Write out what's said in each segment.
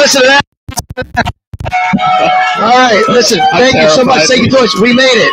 listen to that. All right, listen. Thank you so much. Thank you so much. We made it.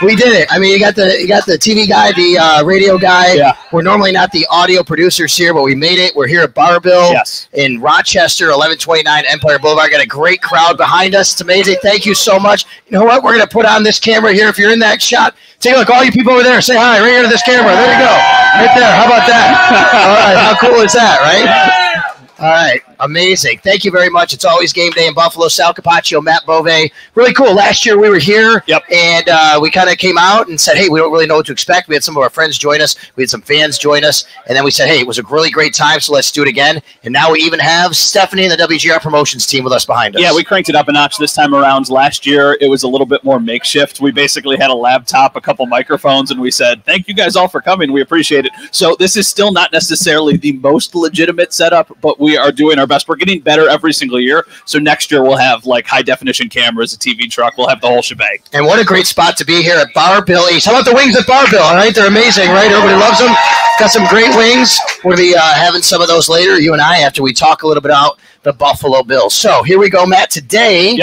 We did it. I mean, you got the TV guy, the radio guy. Yeah. We're normally not the audio producers here, but we made it. We're here at BarBill in Rochester, 1129 Empire Boulevard. Got a great crowd behind us. It's amazing. Thank you so much. You know what? We're going to put on this camera here. If you're in that shot, take a look. All you people over there, say hi right here to this camera. There you go. Right there. How about that? All right. How cool is that, right? All right. Amazing. Thank you very much. It's always game day in Buffalo. Sal Capaccio, Matt Bove. Really cool. Last year we were here, and we kind of came out and said, hey, we don't really know what to expect. We had some of our friends join us. We had some fans join us. And then we said, hey, it was a really great time, so let's do it again. And now we even have Stephanie and the WGR Promotions team with us behind us. Yeah, we cranked it up a notch this time around. Last year it was a little bit more makeshift. We basically had a laptop, a couple microphones, and we said, thank you guys all for coming. We appreciate it. So this is still not necessarily the most legitimate setup, but we are doing our best. We're getting better every single year. So next year we'll have like high definition cameras, a TV truck. We'll have the whole shebang. And what a great spot to be here at BarBill East. How about the wings at BarBill? All right, they're amazing, right? Everybody loves them. Got some great wings. We'll be having some of those later, you and I, after we talk a little bit about the Buffalo Bills. So here we go, Matt. Today,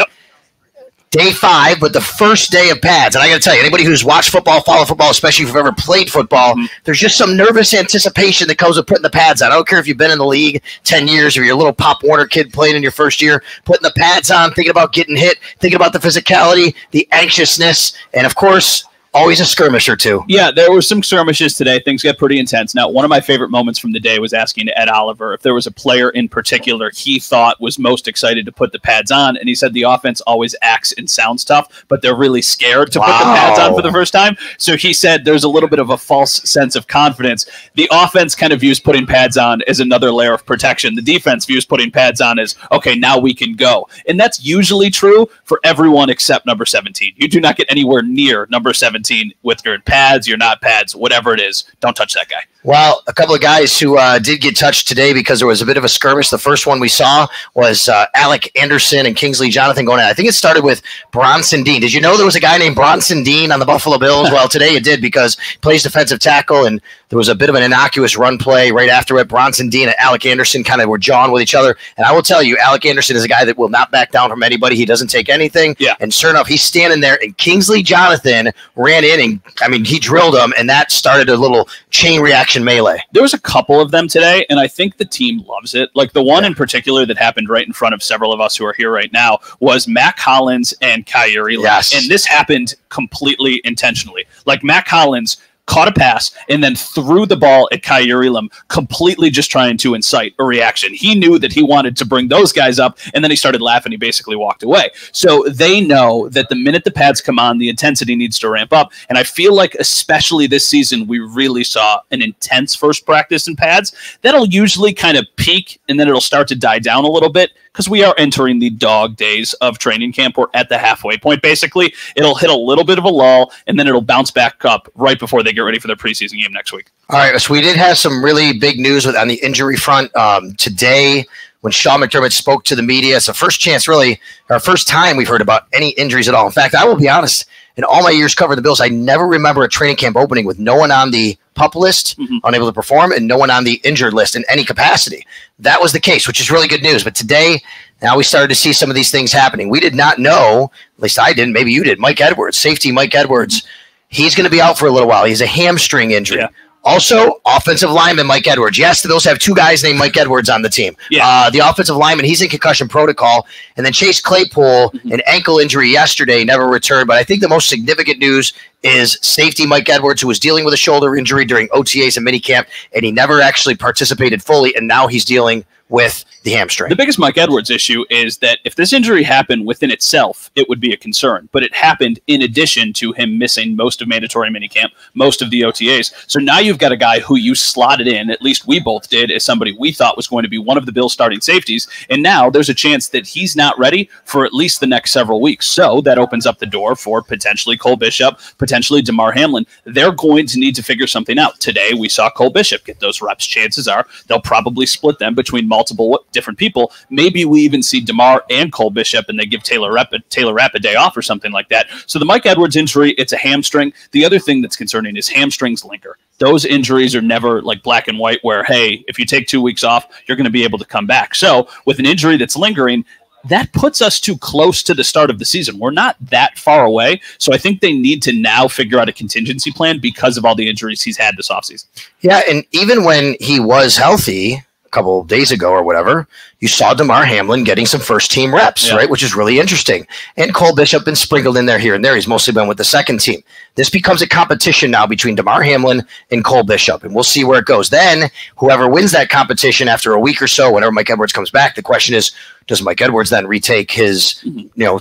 day 5, but the first day of pads. And I got to tell you, anybody who's watched football, followed football, especially if you've ever played football, there's just some nervous anticipation that comes with putting the pads on. I don't care if you've been in the league 10 years or you're a little Pop Warner kid playing in your first year, putting the pads on, thinking about getting hit, thinking about the physicality, the anxiousness, and, of course, always a skirmish or two. Yeah, there were some skirmishes today. Things got pretty intense. Now, one of my favorite moments from the day was asking Ed Oliver if there was a player in particular he thought was most excited to put the pads on, and he said the offense always acts and sounds tough, but they're really scared to put the pads on for the first time. So he said there's a little bit of a false sense of confidence. The offense kind of views putting pads on as another layer of protection. The defense views putting pads on as, okay, now we can go. And that's usually true for everyone except number 17. You do not get anywhere near number 17 with your pads, your not pads, whatever it is. Don't touch that guy. Well, a couple of guys who did get touched today because there was a bit of a skirmish. The first one we saw was Alec Anderson and Kingsley Jonathan going at it. I think it started with Bronson Dean. Did you know there was a guy named Bronson Dean on the Buffalo Bills? Well, today it did because he plays defensive tackle, and there was a bit of an innocuous run play right after it. Bronson Dean and Alec Anderson kind of were jawing with each other. And I will tell you, Alec Anderson is a guy that will not back down from anybody. He doesn't take anything. Yeah. And sure enough, he's standing there, and Kingsley Jonathan ran in, and I mean, he drilled him, and that started a little chain reaction melee. There was a couple of them today, and I think the team loves it. Like the one in particular that happened right in front of several of us who are here right now was Mac Hollins and Kahlil Shakir. Yes. And this happened completely intentionally. Like Mac Hollins caught a pass and then threw the ball at Kahlil Shakir, completely just trying to incite a reaction. He knew that he wanted to bring those guys up, and then he started laughing. He basically walked away. So they know that the minute the pads come on, the intensity needs to ramp up. And I feel like especially this season, we really saw an intense first practice in pads. That'll usually kind of peak, and then it'll start to die down a little bit because we are entering the dog days of training camp. We're at the halfway point, basically. It'll hit a little bit of a lull, and then it'll bounce back up right before they get ready for their preseason game next week. All right, so we did have some really big news on the injury front today when Sean McDermott spoke to the media. It's the first chance, really, our first time we've heard about any injuries at all. In fact, I will be honest, in all my years covering the Bills, I never remember a training camp opening with no one on the PUP list, unable to perform, and no one on the injured list in any capacity. That was the case, which is really good news. But today, now we started to see some of these things happening. We did not know, at least I didn't, maybe you did, Mike Edwards, safety Mike Edwards, he's going to be out for a little while. He's a hamstring injury. Yeah. Also, offensive lineman Mike Edwards. Yes, the Bills have two guys named Mike Edwards on the team. Yeah. The offensive lineman, he's in concussion protocol. And then Chase Claypool, an ankle injury yesterday, never returned. But I think the most significant news is safety Mike Edwards, who was dealing with a shoulder injury during OTAs and minicamp, and he never actually participated fully, and now he's dealing with the hamstring. The biggest Mike Edwards issue is that if this injury happened within itself, it would be a concern. But it happened in addition to him missing most of mandatory minicamp, most of the OTAs. So now you've got a guy who you slotted in, at least we both did, as somebody we thought was going to be one of the Bills' starting safeties. And now there's a chance that he's not ready for at least the next several weeks. So that opens up the door for potentially Cole Bishop, potentially potentially DeMar Hamlin, they're going to need to figure something out. Today, we saw Cole Bishop get those reps. Chances are they'll probably split them between multiple different people. Maybe we even see DeMar and Cole Bishop, and they give Taylor Rapp a day off or something like that. So the Mike Edwards injury, it's a hamstring. The other thing that's concerning is hamstrings linger. Those injuries are never like black and white where, hey, if you take 2 weeks off, you're going to be able to come back. So with an injury that's lingering, that puts us too close to the start of the season. We're not that far away. So I think they need to now figure out a contingency plan because of all the injuries he's had this offseason. Yeah, and even when he was healthy a couple of days ago or whatever, you saw DeMar Hamlin getting some first-team reps, right, which is really interesting. And Cole Bishop been sprinkled in there here and there. He's mostly been with the second team. This becomes a competition now between DeMar Hamlin and Cole Bishop, and we'll see where it goes. Then whoever wins that competition after a week or so, whenever Mike Edwards comes back, the question is, does Mike Edwards then retake his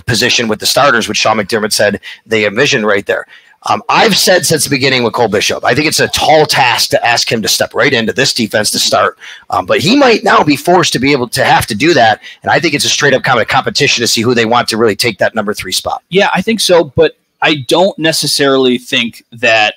position with the starters, which Sean McDermott said they envisioned right there? I've said since the beginning with Cole Bishop, I think it's a tall task to ask him to step right into this defense to start. But he might now be forced to be able to have to do that. And I think it's a straight up kind of competition to see who they want to really take that number 3 spot. Yeah, I think so. But I don't necessarily think that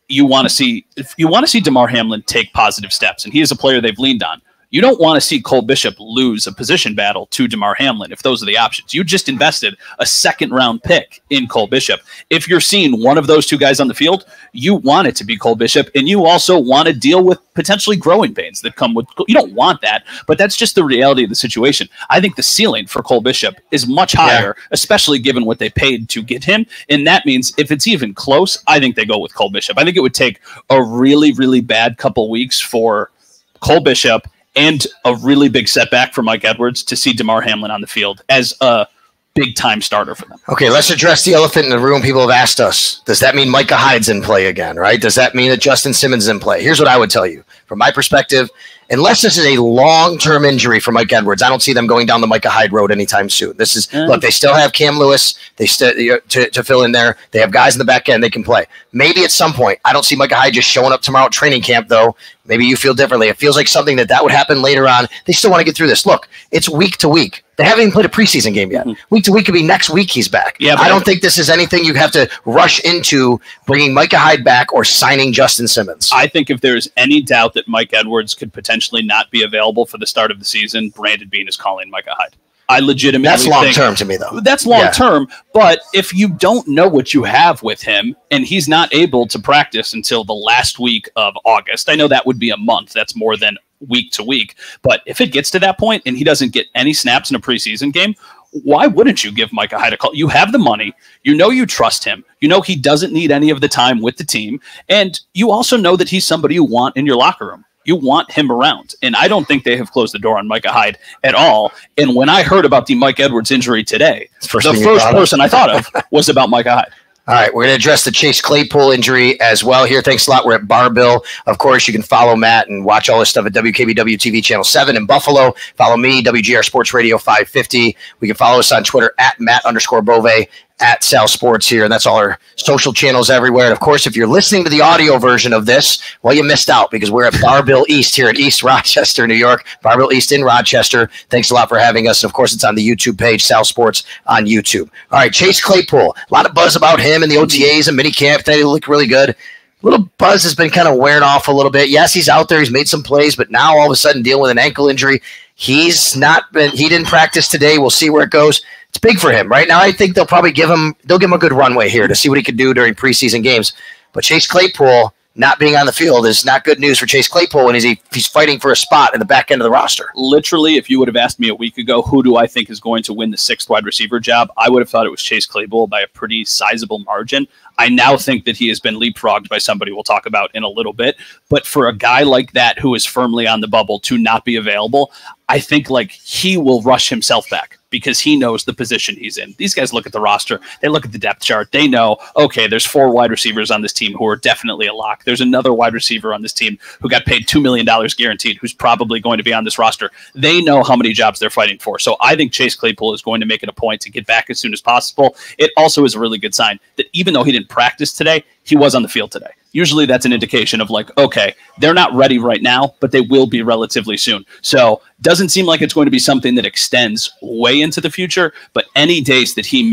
you want to see, if you want to see DeMar Hamlin take positive steps, and he is a player they've leaned on. You don't want to see Cole Bishop lose a position battle to DeMar Hamlin if those are the options. You just invested a second-round pick in Cole Bishop. If you're seeing one of those two guys on the field, you want it to be Cole Bishop, and you also want to deal with potentially growing pains that come with – you don't want that, but that's just the reality of the situation. I think the ceiling for Cole Bishop is much higher, especially given what they paid to get him, and that means if it's even close, I think they go with Cole Bishop. I think it would take a really, really bad couple weeks for Cole Bishop and a really big setback for Mike Edwards to see DeMar Hamlin on the field as a big-time starter for them. Okay, let's address the elephant in the room. People have asked us, does that mean Micah Hyde's in play again, right? Does that mean that Justin Simmons is in play? Here's what I would tell you. From my perspective, unless this is a long-term injury for Mike Edwards, I don't see them going down the Micah Hyde road anytime soon. This is look, they still have Cam Lewis they still to fill in there. They have guys in the back end they can play. Maybe at some point, I don't see Micah Hyde just showing up tomorrow at training camp, though. Maybe you feel differently. It feels like something that would happen later on. They still want to get through this. Look, it's week to week. They haven't even played a preseason game yet. Week to week could be next week he's back. Yeah, I don't think this is anything you have to rush into bringing Micah Hyde back or signing Justin Simmons. I think if there's any doubt that Mike Edwards could potentially not be available for the start of the season, Brandon Beane is calling Micah Hyde. I legitimately think that's long term to me, though. That's long term, but if you don't know what you have with him and he's not able to practice until the last week of August, I know that would be a month. That's more than week to week. But if it gets to that point and he doesn't get any snaps in a preseason game, why wouldn't you give Micah Hyde a call? You have the money. You know you trust him. You know he doesn't need any of the time with the team. And you also know that he's somebody you want in your locker room. You want him around. And I don't think they have closed the door on Micah Hyde at all. And when I heard about the Mike Edwards injury today, the first person I thought of was about Micah Hyde. All right, we're going to address the Chase Claypool injury as well here. Thanks a lot. We're at BarBill. Of course, you can follow Matt and watch all this stuff at WKBW TV Channel 7 in Buffalo. Follow me, WGR Sports Radio 550. We can follow us on Twitter at Matt_Bove, at Sal Sports here. And that's all our social channels everywhere. And, of course, if you're listening to the audio version of this, well, you missed out because we're at BarBill East here in East Rochester, New York. BarBill East in Rochester. Thanks a lot for having us. And, of course, it's on the YouTube page, Sal Sports on YouTube. All right, Chase Claypool. A lot of buzz about him and the OTAs and minicamp. They look really good. Little buzz has been kind of wearing off a little bit. Yes, he's out there. He's made some plays, but now all of a sudden dealing with an ankle injury. He didn't practice today. We'll see where it goes. It's big for him. Right now, I think they'll give him a good runway here to see what he can do during preseason games. But Chase Claypool not being on the field is not good news for Chase Claypool when he's fighting for a spot in the back end of the roster. Literally, if you would have asked me a week ago, who do I think is going to win the 6th wide receiver job, I would have thought it was Chase Claypool by a pretty sizable margin. I now think that he has been leapfrogged by somebody we'll talk about in a little bit. But for a guy like that who is firmly on the bubble to not be available, I think he will rush himself back because he knows the position he's in. These guys look at the roster. They look at the depth chart. They know, okay, there's 4 wide receivers on this team who are definitely a lock. There's another wide receiver on this team who got paid $2 million guaranteed, who's probably going to be on this roster. They know how many jobs they're fighting for. So I think Chase Claypool is going to make it a point to get back as soon as possible. It also is a really good sign that even though he didn't practice today, he was on the field today. usually that's an indication of like, okay, they're not ready right now, but they will be relatively soon. So doesn't seem like it's going to be something that extends way into the future, but any days that he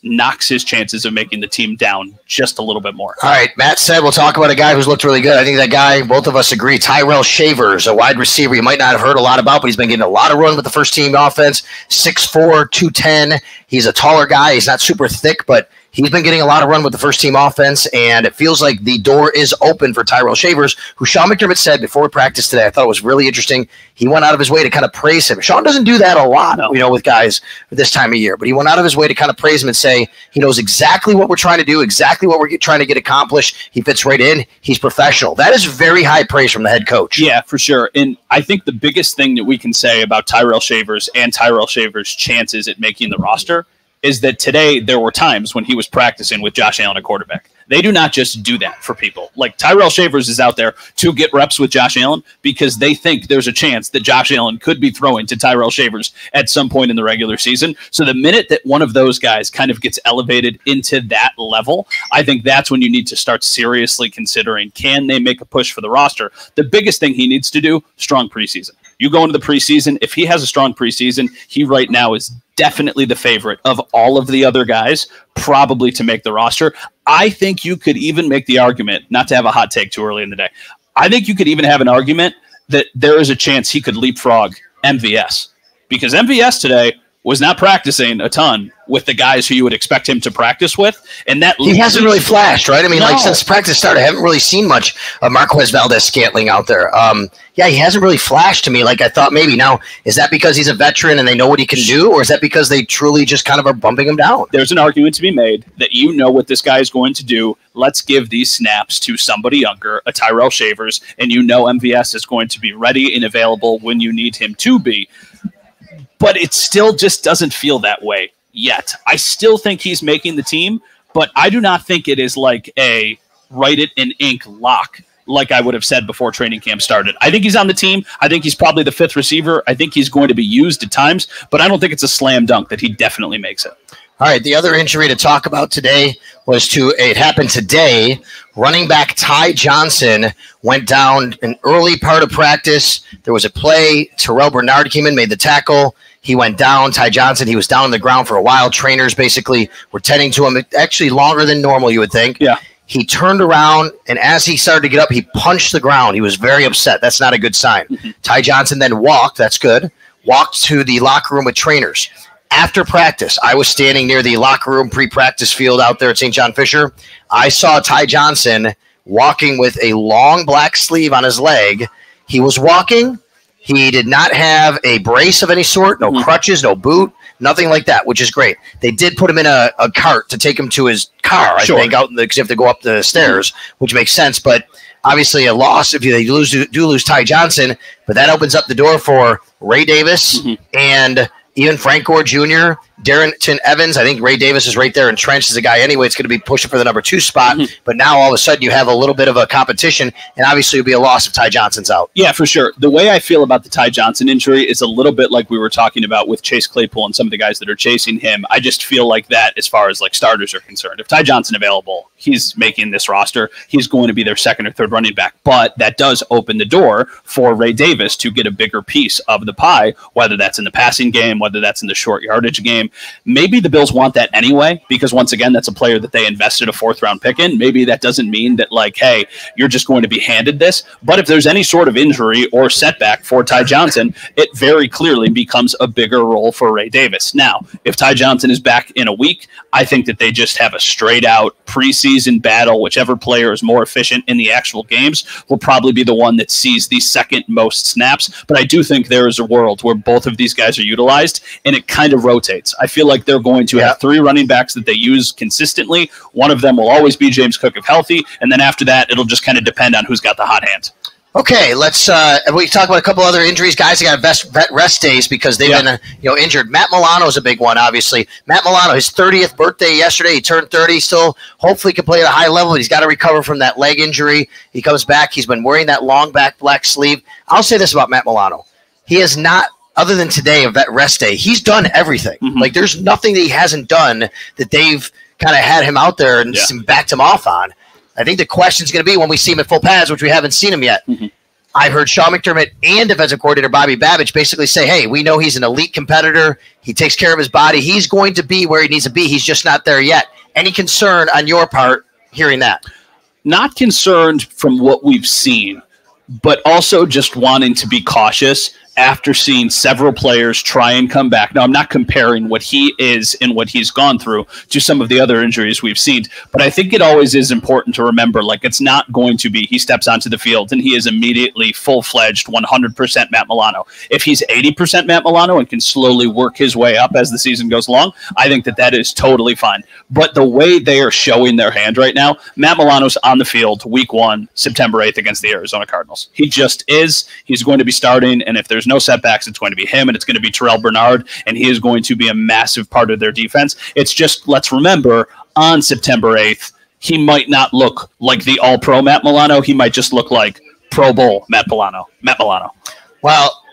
knocks his chances of making the team down just a little bit more. All right, Matt said we'll talk about a guy who's looked really good. I think that guy, both of us agree, Tyrell Shavers, a wide receiver you might not have heard a lot about, but he's been getting a lot of run with the first-team offense, 6'4", 210. He's a taller guy. He's not super thick, but he's been getting a lot of run with the first-team offense, and it feels like the door is open for Tyrell Shavers, who Sean McDermott said before practice today. I thought it was really interesting. He went out of his way to kind of praise him. Sean doesn't do that a lot, with guys this time of year, but he went out of his way to kind of praise him and say he knows exactly what we're trying to do, exactly what we're trying to get accomplished. He fits right in. He's professional. That is very high praise from the head coach. Yeah, for sure. And I think the biggest thing that we can say about Tyrell Shavers and Tyrell Shavers' chances at making the roster is that today there were times when he was practicing with Josh Allen at quarterback. They do not just do that for people. Like Tyrell Shavers is out there to get reps with Josh Allen because they think there's a chance that Josh Allen could be throwing to Tyrell Shavers at some point in the regular season. So the minute that one of those guys kind of gets elevated into that level, I think that's when you need to start seriously considering, can they make a push for the roster? The biggest thing he needs to do, strong preseason. You go into the preseason, if he has a strong preseason, he right now is definitely the favorite of all of the other guys, probably to make the roster. I think you could even make the argument, not to have a hot take too early in the day, I think you could even have an argument that there is a chance he could leapfrog MVS. Because MVS today was not practicing a ton with the guys who you would expect him to practice with. And that he hasn't really flashed, right? I mean, like since practice started, I haven't really seen much of Marquez Valdez-Scantling out there. Yeah, he hasn't really flashed to me like I thought maybe. Now, is that because he's a veteran and they know what he can do, or is that because they truly just kind of are bumping him down? There's an argument to be made that you know what this guy is going to do. Let's give these snaps to somebody younger, a Tyrell Shavers, and you know MVS is going to be ready and available when you need him to be. But it still just doesn't feel that way yet. I still think he's making the team, but I do not think it is like a write it in ink lock like I would have said before training camp started. I think he's on the team. I think he's probably the fifth receiver. I think he's going to be used at times, but I don't think it's a slam dunk that he definitely makes it. All right, the other injury to talk about today was it happened today. Running back Ty Johnson went down an early part of practice. There was a play. Terrell Bernard came in, made the tackle. He went down. Ty Johnson, he was down on the ground for a while. Trainers basically were tending to him, actually longer than normal, you would think. Yeah. He turned around, and as he started to get up, he punched the ground. He was very upset. That's not a good sign. Ty Johnson then walked. That's good. Walked to the locker room with trainers. After practice, I was standing near the locker room pre-practice field out there at St. John Fisher. I saw Ty Johnson walking with a long black sleeve on his leg. He was walking. He did not have a brace of any sort, no crutches, no boot, nothing like that, which is great. They did put him in a cart to take him to his car, I think, out because you have to go up the stairs, which makes sense. But obviously a loss if they do lose Ty Johnson, but that opens up the door for Ray Davis and even Frank Gore Jr., Darrington Evans. I think Ray Davis is right there entrenched as a guy anyway. It's going to be pushing for the number 2 spot. But now all of a sudden you have a little bit of a competition, and obviously it would be a loss if Ty Johnson's out. Yeah, for sure. The way I feel about the Ty Johnson injury is a little bit like we were talking about with Chase Claypool and some of the guys that are chasing him. I just feel like that as far as like starters are concerned. If Ty Johnson available, he's making this roster. He's going to be their second or third running back. But that does open the door for Ray Davis to get a bigger piece of the pie, whether that's in the passing game, whether that's in the short yardage game. Maybe the Bills want that anyway, because once again, that's a player that they invested a 4th-round pick in. Maybe that doesn't mean that, like, hey, you're just going to be handed this. But if there's any sort of injury or setback for Ty Johnson, it very clearly becomes a bigger role for Ray Davis. Now, if Ty Johnson is back in a week, I think that they just have a straight-out preseason battle. Whichever player is more efficient in the actual games will probably be the one that sees the second most snaps. But I do think there is a world where both of these guys are utilized, and it kind of rotates. I feel like they're going to have 3 running backs that they use consistently. One of them will always be James Cook if healthy, and then after that, it'll just kind of depend on who's got the hot hand. Okay, let's we talk about a couple other injuries. Guys that got rest days because they've been injured. Matt Milano is a big one, obviously. Matt Milano, his 30th birthday yesterday. He turned 30. Still, hopefully, can play at a high level. He's got to recover from that leg injury. He comes back. He's been wearing that long back black sleeve. I'll say this about Matt Milano: he is not. Other than today of that rest day, he's done everything. Like, there's nothing that he hasn't done that they've kind of had him out there and backed him off on. I think the question's going to be when we see him at full pads, which we haven't seen him yet. I've heard Sean McDermott and defensive coordinator Bobby Babich basically say, hey, we know he's an elite competitor. He takes care of his body. He's going to be where he needs to be. He's just not there yet. Any concern on your part hearing that? Not concerned from what we've seen, but also just wanting to be cautious after seeing several players try and come back. Now, I'm not comparing what he is and what he's gone through to some of the other injuries we've seen, but I think it always is important to remember, like, it's not going to be he steps onto the field and he is immediately full-fledged 100% Matt Milano. If he's 80% Matt Milano and can slowly work his way up as the season goes along, I think that is totally fine. But the way they are showing their hand right now, Matt Milano's on the field week 1, September 8th against the Arizona Cardinals. He just is. He's going to be starting, and if there's no setbacks, it's going to be him, and it's going to be Tyrell Bernard, and he is going to be a massive part of their defense. It's just, let's remember, on September 8th, he might not look like the all-pro Matt Milano. He might just look like Pro Bowl Matt Milano. Well,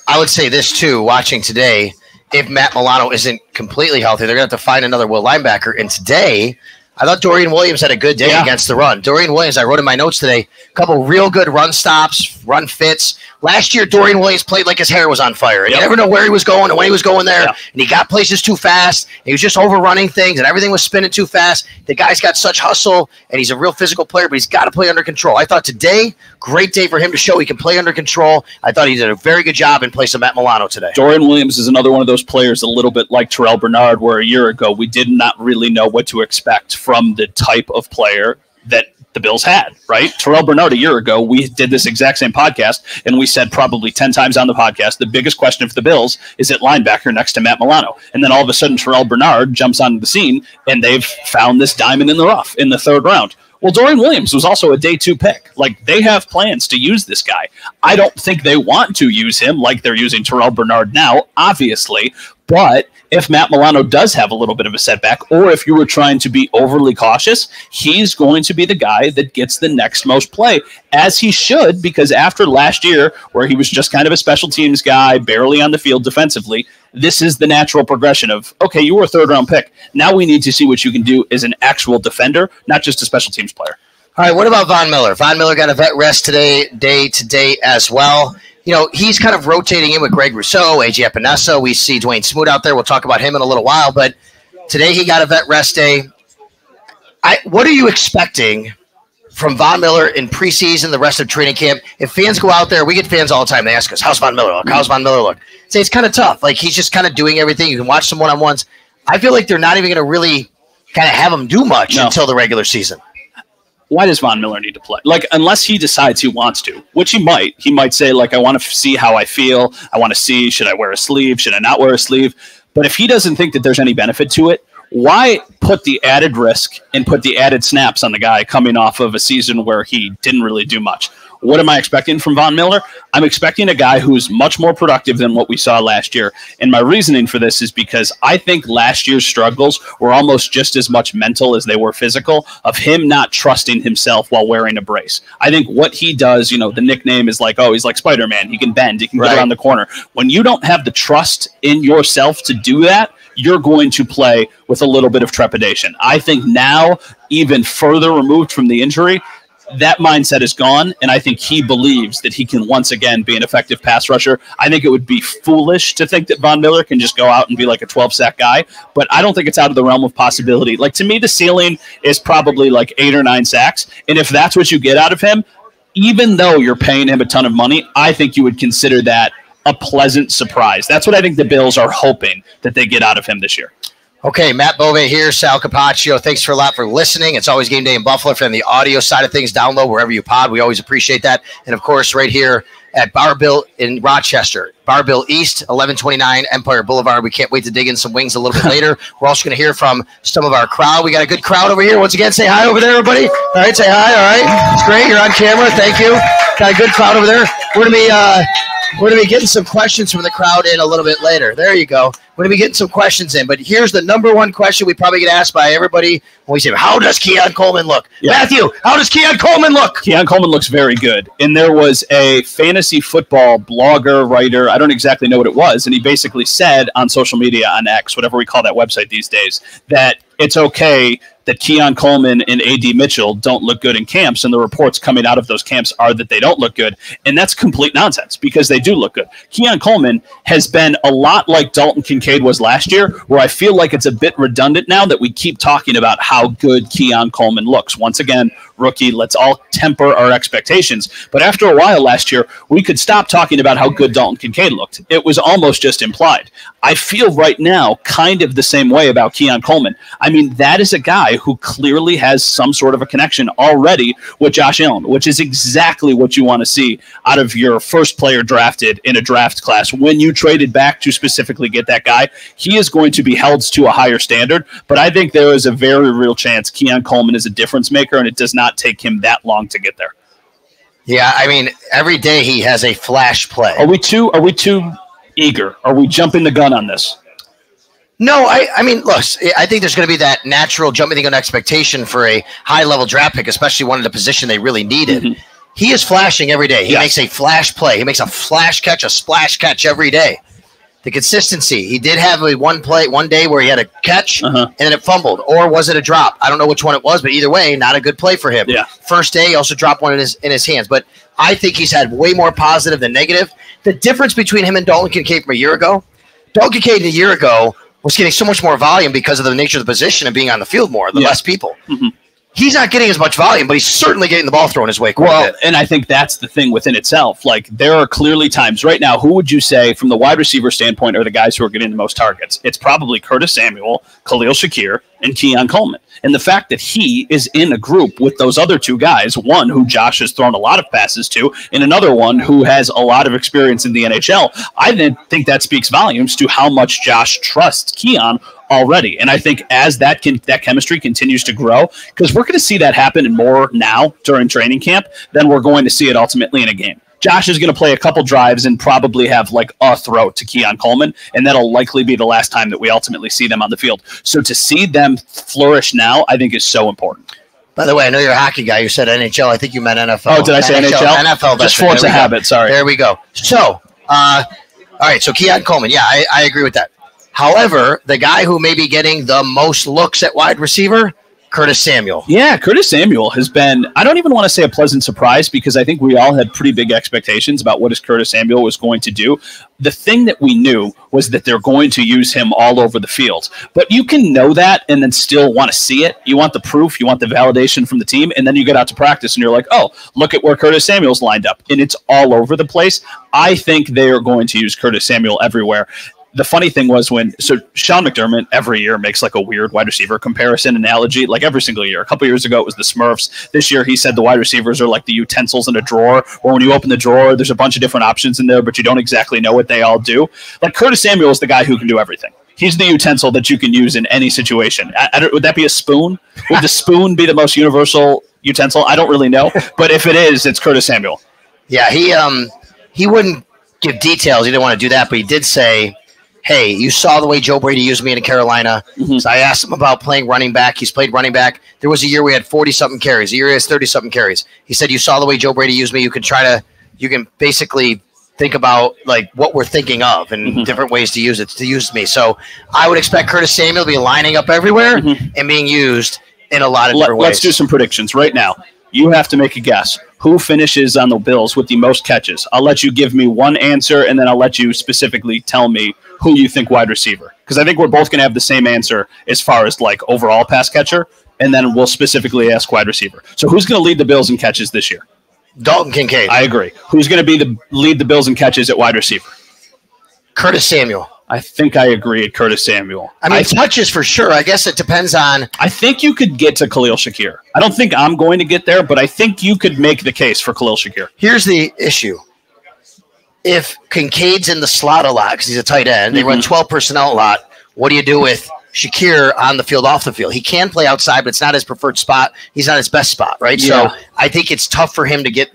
I would say this, too, watching today, if Matt Milano isn't completely healthy, they're going to have to find another will linebacker, and today I thought Dorian Williams had a good day against the run. Dorian Williams, I wrote in my notes today, a couple real good run stops, run fits. Last year, Dorian Williams played like his hair was on fire. You never know where he was going and when he was going there. And he got places too fast. He was just overrunning things, and everything was spinning too fast. The guy's got such hustle, and he's a real physical player, but he's got to play under control. I thought today, great day for him to show he can play under control. I thought he did a very good job in place of Matt Milano today. Dorian Williams is another one of those players a little bit like Tyrell Bernard, where a year ago we did not really know what to expect from the type of player that the Bills had, right? Tyrell Bernard a year ago, we did this exact same podcast, and we said probably 10 times on the podcast, the biggest question for the Bills is at linebacker next to Matt Milano. And then all of a sudden, Tyrell Bernard jumps onto the scene, and they've found this diamond in the rough in the 3rd round. Well, Dorian Williams was also a day 2 pick. Like, they have plans to use this guy. I don't think they want to use him like they're using Tyrell Bernard now, obviously, but if Matt Milano does have a little bit of a setback, or if you were trying to be overly cautious, he's going to be the guy that gets the next most play, as he should, because after last year, where he was just kind of a special teams guy, barely on the field defensively, this is the natural progression of, okay, you were a 3rd-round pick. Now we need to see what you can do as an actual defender, not just a special teams player. All right, what about Von Miller? Von Miller got a vet rest today as well. You know, he's kind of rotating in with Greg Rousseau, A.J. Epinesa. We see Dwayne Smoot out there. We'll talk about him in a little while. But today he got a vet rest day. What are you expecting from Von Miller in preseason, the rest of training camp? If fans go out there, we get fans all the time. They ask us, how's Von Miller look? How's Von Miller look? Say it's kind of tough. Like, he's just kind of doing everything. You can watch some one-on-ones. I feel like they're not even going to really kind of have him do much until the regular season. Why does Von Miller need to play? Like, unless he decides he wants to, which he might. He might say, like, I want to see how I feel. I want to see, should I wear a sleeve? Should I not wear a sleeve? But if he doesn't think that there's any benefit to it, why put the added risk and put the added snaps on the guy coming off of a season where he didn't really do much? What am I expecting from Von Miller? I'm expecting a guy who's much more productive than what we saw last year. And my reasoning for this is because I think last year's struggles were almost just as much mental as they were physical, of him not trusting himself while wearing a brace. I think what he does, you know, the nickname is like, oh, he's like Spider-Man. He can bend. He can get around the corner. When you don't have the trust in yourself to do that, you're going to play with a little bit of trepidation. I think now, even further removed from the injury, that mindset is gone, and I think he believes that he can once again be an effective pass rusher. I think it would be foolish to think that Von Miller can just go out and be like a 12-sack guy, but I don't think it's out of the realm of possibility. Like, to me, the ceiling is probably like 8 or 9 sacks, and if that's what you get out of him, even though you're paying him a ton of money, I think you would consider that a pleasant surprise. That's what I think the Bills are hoping that they get out of him this year. Okay, Matt Bove here, Sal Capaccio. Thanks for a lot for listening. It's always game day in Buffalo. From the audio side of things, download wherever you pod. We always appreciate that. And, of course, right here at BarBill in Rochester, BarBill East, 1129 Empire Boulevard. We can't wait to dig in some wings a little bit later. We're also going to hear from some of our crowd. We got a good crowd over here. Once again, say hi over there, everybody. All right, say hi. All right. It's great. You're on camera. Thank you. Got a good crowd over there. We're going to be getting some questions from the crowd in a little bit later. There you go. We're going to be getting some questions in. But here's the number one question we probably get asked by everybody when we say, how does Keon Coleman look? Yeah. Matthew, how does Keon Coleman look? Keon Coleman looks very good. And there was a fantasy football blogger, writer, I don't exactly know what it was, and he basically said on social media, on X, whatever we call that website these days, that it's okay that Keon Coleman and A.D. Mitchell don't look good in camps, and the reports coming out of those camps are that they don't look good, and that's complete nonsense because they do look good. Keon Coleman has been a lot like Dalton Kincaid was last year, where I feel like it's a bit redundant now that we keep talking about how good Keon Coleman looks. Once again, rookie, let's all temper our expectations. But after a while last year, we could stop talking about how good Dalton Kincaid looked. It was almost just implied. I feel right now kind of the same way about Keon Coleman. I mean, that is a guy who clearly has some sort of a connection already with Josh Allen, which is exactly what you want to see out of your first player drafted in a draft class. When you traded back to specifically get that guy, he is going to be held to a higher standard. But I think there is a very real chance Keon Coleman is a difference maker, and it does not take him that long to get there. Yeah, I mean, every day he has a flash play. Are we too eager? Are we jumping the gun on this? No, I mean, look, I think there's going to be that natural jumping the gun expectation for a high-level draft pick, especially one in the position they really needed. Mm-hmm. He is flashing every day. He makes a flash play. He makes a flash catch, a splash catch every day. The consistency. He did have one day where he had a catch and then it fumbled, or was it a drop? I don't know which one it was, but either way, not a good play for him. Yeah. First day, he also dropped one in his hands. But I think he's had way more positive than negative. The difference between him and Dalton Kincaid from a year ago, Dalton Kincaid a year ago was getting so much more volume because of the nature of the position and being on the field more, the less people. Mm-hmm. He's not getting as much volume, but he's certainly getting the ball thrown his way quite a bit. And I think that's the thing within itself. Like, there are clearly times right now, who would you say from the wide receiver standpoint are the guys who are getting the most targets? It's probably Curtis Samuel, Kahlil Shakir, and Keon Coleman. And the fact that he is in a group with those other two guys, one who Josh has thrown a lot of passes to, and another one who has a lot of experience in the NHL, I then think that speaks volumes to how much Josh trusts Keon already. And I think as that chemistry continues to grow, because we're going to see that happen and more now during training camp than we're going to see it ultimately in a game. Josh is going to play a couple drives and probably have like a throw to Keon Coleman, and that'll likely be the last time that we ultimately see them on the field. So to see them flourish now, I think is so important. By the way, I know you're a hockey guy. You said NHL. I think you meant NFL. Oh, did I say NHL? NFL. Just force a habit. Sorry. There we go. So, all right. So Keon Coleman. Yeah, I agree with that. However, the guy who may be getting the most looks at wide receiver, Curtis Samuel. Yeah, Curtis Samuel has been, I don't even want to say a pleasant surprise because I think we all had pretty big expectations about what Curtis Samuel was going to do. The thing that we knew was that they're going to use him all over the field. But you can know that and then still want to see it. You want the proof, you want the validation from the team, and then you get out to practice and you're like, oh, look at where Curtis Samuel's lined up. And it's all over the place. I think they are going to use Curtis Samuel everywhere. The funny thing was Sean McDermott every year makes like a weird wide receiver comparison analogy, like every single year. A couple years ago, it was the Smurfs. This year, he said the wide receivers are like the utensils in a drawer, or when you open the drawer, there's a bunch of different options in there, but you don't exactly know what they all do. Like Curtis Samuel is the guy who can do everything. He's the utensil that you can use in any situation. Would that be a spoon? Would the spoon be the most universal utensil? I don't really know, but if it is, it's Curtis Samuel. Yeah, he wouldn't give details. He didn't want to do that, but he did say, hey, you saw the way Joe Brady used me in Carolina. Mm-hmm. So I asked him about playing running back. He's played running back. There was a year we had 40-something carries. A year he has 30-something carries. He said, you saw the way Joe Brady used me. You can basically think about like what we're thinking of and different ways to use me. So I would expect Curtis Samuel to be lining up everywhere and being used in a lot of different ways. Let's do some predictions right now. You have to make a guess. Who finishes on the Bills with the most catches? I'll let you give me one answer, and then I'll let you specifically tell me who you think wide receiver. Because I think we're both going to have the same answer as far as like overall pass catcher, and then we'll specifically ask wide receiver. So who's going to lead the Bills in catches this year? Dalton Kincaid. I agree. Who's going to be lead the Bills in catches at wide receiver? Curtis Samuel. I think I agree at Curtis Samuel. I mean, touches for sure. I guess it depends on. I think you could get to Kahlil Shakir. I don't think I'm going to get there, but I think you could make the case for Kahlil Shakir. Here's the issue. If Kincaid's in the slot a lot because he's a tight end, they run 12 personnel a lot, what do you do with Shakir on the field, off the field? He can play outside, but it's not his preferred spot. He's not his best spot, right? Yeah. So I think it's tough for him to get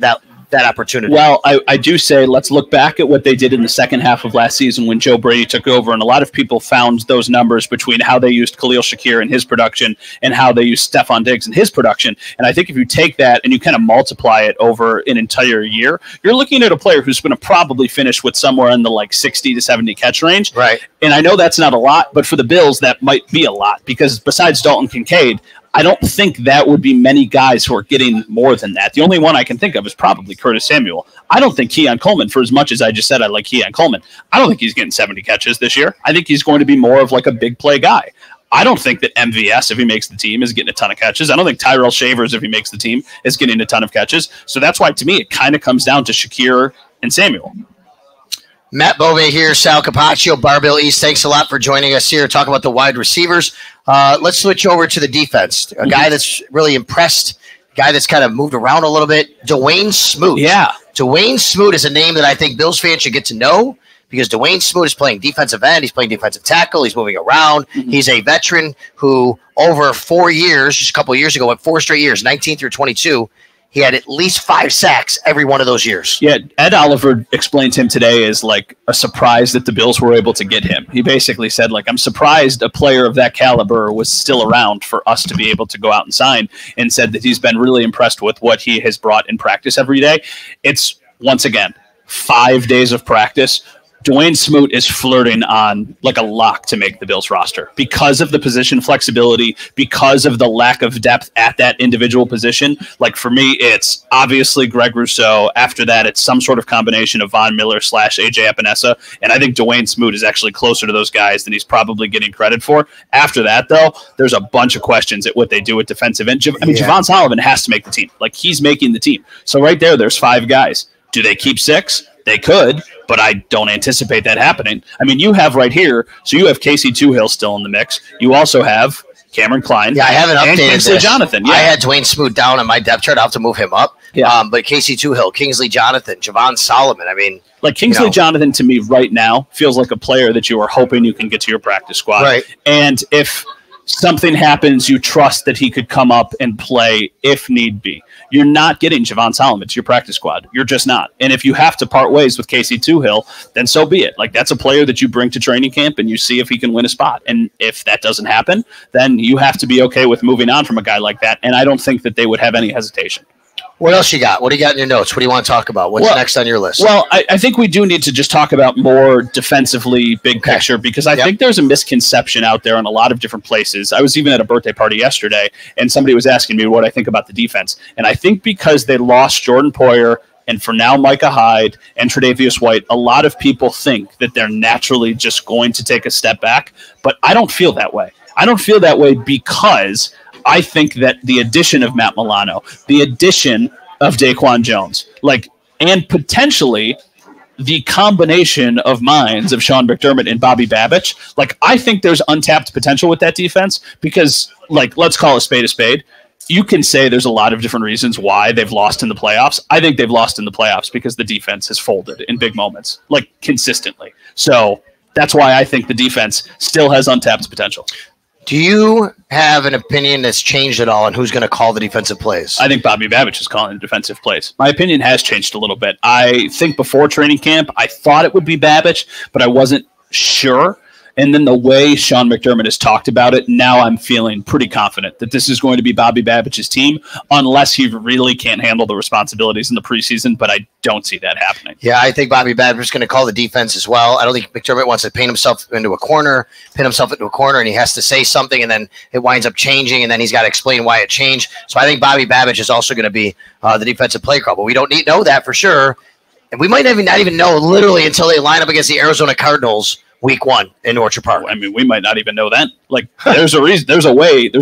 that opportunity. Well, I do say let's look back at what they did in the second half of last season when Joe Brady took over, and a lot of people found those numbers between how they used Kahlil Shakir in his production and how they used Stephon Diggs in his production. And I think if you take that and you kind of multiply it over an entire year, you're looking at a player who's going to probably finish with somewhere in the like 60 to 70 catch range. Right. And I know that's not a lot, but for the Bills, that might be a lot because besides Dalton Kincaid, I don't think that would be many guys who are getting more than that. The only one I can think of is probably Curtis Samuel. I don't think Keon Coleman, for as much as I just said I like Keon Coleman, I don't think he's getting 70 catches this year. I think he's going to be more of like a big play guy. I don't think that MVS, if he makes the team, is getting a ton of catches. I don't think Tyrell Shavers, if he makes the team, is getting a ton of catches. So that's why, to me, it kind of comes down to Shakir and Samuel. Matt Bove here, Sal Capaccio, BarBill East. Thanks a lot for joining us here. Talk about the wide receivers. Let's switch over to the defense. A guy that's really impressed, a guy that's kind of moved around a little bit, Dwayne Smoot. Yeah. Dwayne Smoot is a name that I think Bills fans should get to know because Dwayne Smoot is playing defensive end. He's playing defensive tackle. He's moving around. He's a veteran who over 4 years, just a couple of years ago, went 4 straight years, 19 through 22, he had at least 5 sacks every one of those years. Yeah, Ed Oliver explained him today as like a surprise that the Bills were able to get him. He basically said, like, I'm surprised a player of that caliber was still around for us to be able to go out and sign, and said that he's been really impressed with what he has brought in practice every day. It's, once again, 5 days of practice. Dwayne Smoot is flirting on like a lock to make the Bills roster because of the position flexibility, because of the lack of depth at that individual position. Like for me, it's obviously Greg Rousseau. After that, it's some sort of combination of Von Miller / AJ Epinesa. And I think Dwayne Smoot is actually closer to those guys than he's probably getting credit for. After that, though, there's a bunch of questions at what they do at defensive end. I mean, Javon Sullivan has to make the team. Like he's making the team. So right there's 5 guys. Do they keep 6? They could, but I don't anticipate that happening. I mean, you have right here, so you have Casey Toohill still in the mix. You also have Cameron Klein. Yeah, I haven't updated Kingsley Jonathan. Yeah. I had Dwayne Smoot down on my depth chart. I'll have to move him up. Yeah. But Casey Toohill, Kingsley Jonathan, Javon Solomon. I mean, like Kingsley Jonathan to me right now feels like a player that you are hoping you can get to your practice squad. Right. And if something happens, you trust that he could come up and play if need be. You're not getting Javon Solomon to your practice squad. You're just not. And if you have to part ways with Casey Toohill, then so be it. Like that's a player that you bring to training camp and you see if he can win a spot. And if that doesn't happen, then you have to be okay with moving on from a guy like that. And I don't think that they would have any hesitation. What else you got? What do you got in your notes? What do you want to talk about? What's next on your list? Well, I think we do need to just talk about more defensively big picture because I think there's a misconception out there in a lot of different places. I was even at a birthday party yesterday, and somebody was asking me what I think about the defense. And I think because they lost Jordan Poyer and for now Micah Hyde and Tre'Davious White, a lot of people think that they're naturally just going to take a step back. But I don't feel that way. I don't feel that way because I think that the addition of Matt Milano, the addition of Daquan Jones, and potentially the combination of minds of Sean McDermott and Bobby Babich, I think there's untapped potential with that defense because, let's call a spade a spade. You can say there's a lot of different reasons why they've lost in the playoffs. I think they've lost in the playoffs because the defense has folded in big moments, consistently. So that's why I think the defense still has untapped potential. Do you have an opinion that's changed at all on who's going to call the defensive plays? I think Bobby Babich is calling the defensive plays. My opinion has changed a little bit. I think before training camp, I thought it would be Babich, but I wasn't sure. And then the way Sean McDermott has talked about it, now I'm feeling pretty confident that this is going to be Bobby Babich's team, unless he really can't handle the responsibilities in the preseason, but I don't see that happening. Yeah, I think Bobby Babich is going to call the defense as well. I don't think McDermott wants to pin himself into a corner, and he has to say something, and then it winds up changing, and then he's got to explain why it changed. So I think Bobby Babich is also going to be the defensive play call, but we don't know that for sure. And we might not even know literally until they line up against the Arizona Cardinals Week 1 in Orchard Park. I mean, we might not even know then. There's a reason, there's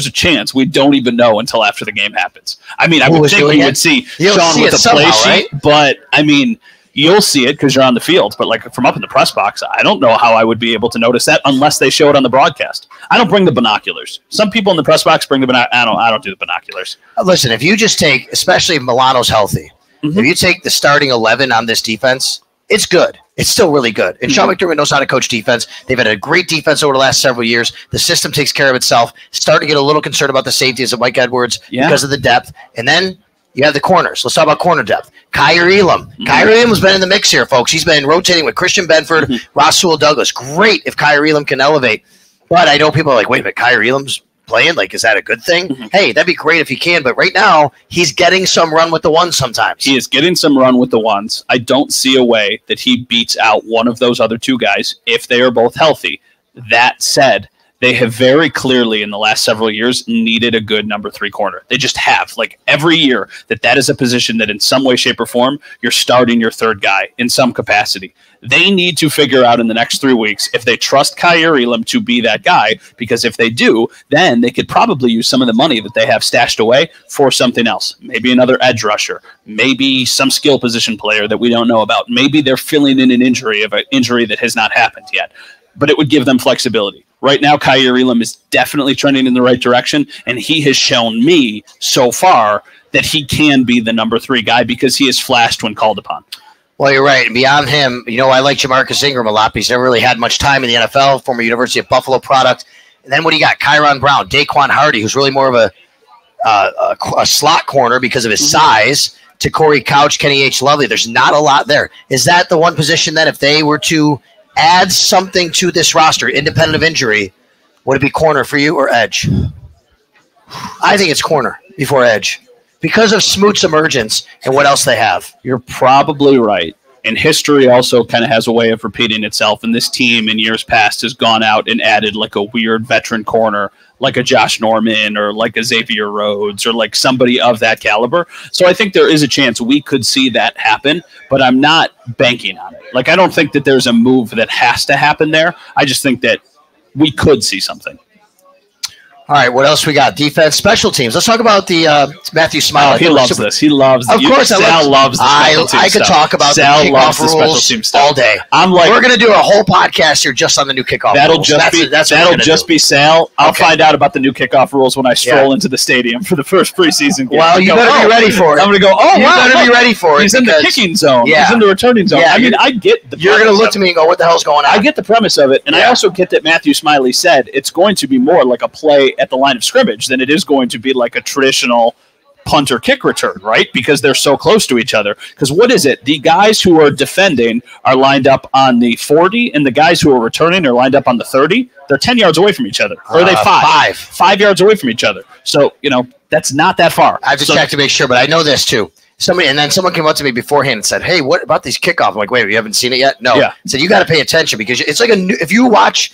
a chance we don't even know until after the game happens. I mean, I would think we would see Sean with the play sheet, but I mean, you'll see it because you're on the field. But from up in the press box, I don't know how I would be able to notice that unless they show it on the broadcast. I don't bring the binoculars. Some people in the press box bring the binoculars. I don't do the binoculars. Listen, if you just take, especially if Milano's healthy, if you take the starting 11 on this defense, it's good. It's still really good. And Sean McDermott knows how to coach defense. They've had a great defense over the last several years. The system takes care of itself. Starting to get a little concerned about the safeties of Mike Edwards because of the depth. And then You have the corners. Let's talk about corner depth. Kaiir Elam. Kaiir Elam's been in the mix here, folks. He's been rotating with Christian Benford, Rasul Douglas. Great if Kaiir Elam can elevate. But I know people are like, wait a minute, Kaiir Elam's playing? Like, is that a good thing? Hey, that'd be great if he can. But right now, he's getting some run with the ones sometimes. He is getting some run with the ones. I don't see a way that he beats out one of those other two guys if they are both healthy. That said, they have very clearly in the last several years needed a good number 3 corner. They just have. Like every year that is a position that in some way, shape, or form, you're starting your third guy in some capacity. They need to figure out in the next 3 weeks if they trust Kaiir Elam to be that guy, because if they do, then they could probably use some of the money that they have stashed away for something else. Maybe another edge rusher, maybe some skill position player that we don't know about. Maybe they're filling in an injury that has not happened yet, but it would give them flexibility. Right now, Kaiir Elam is definitely trending in the right direction, and he has shown me so far that he can be the number 3 guy because he has flashed when called upon. Well, you're right. And beyond him, I like Jamarcus Ingram a lot. But he's never really had much time in the NFL, former University of Buffalo product. And then what do you got? Kyron Brown, Daquan Hardy, who's really more of a slot corner because of his size, to Corey Couch, Kenny H. Lovely. There's not a lot there. Is that the one position that if they were to add something to this roster, independent of injury, would it be corner for you or edge? I think it's corner before edge because of Smoot's emergence and what else they have. You're probably right. And history also kind of has a way of repeating itself. And this team in years past has gone out and added like a weird veteran corner, like a Josh Norman or like a Xavier Rhodes or like somebody of that caliber. So I think there is a chance we could see that happen, but I'm not banking on it. Like, I don't think that there's a move that has to happen there. I just think that we could see something. All right, what else we got? Defense, special teams. Let's talk about the Matthew Smiley. Oh, he loves this. He loves Of course, Sal loves the special team I could talk about Sal the loves kickoff the special rules team stuff all day. I'm like, we're going to do a whole podcast here just on the new kickoff rules. That'll just be Sal. I'll find out about the new kickoff rules when I stroll into the stadium for the first preseason game. Well, you better be ready for it. I'm going to go, you better be ready for it. He's in the kicking zone. Yeah. He's in the returning zone. Yeah, I mean, I get the You're going to look to me and go, what the hell's going on? I get the premise of it, and I also get that Matthew Smiley said it's going to be more like a play at the line of scrimmage than it is going to be like a traditional punt or kick return, right? Because they're so close to each other. Because what is it? The guys who are defending are lined up on the 40, and the guys who are returning are lined up on the 30. They're 10 yards away from each other. Or are they 5? 5 yards away from each other. So, that's not that far. I have to check to make sure, but I know this too. Then someone came up to me beforehand and said, hey, what about these kickoffs? I'm like, wait, you haven't seen it yet? No. Yeah. I said, you got to pay attention because it's like if you watch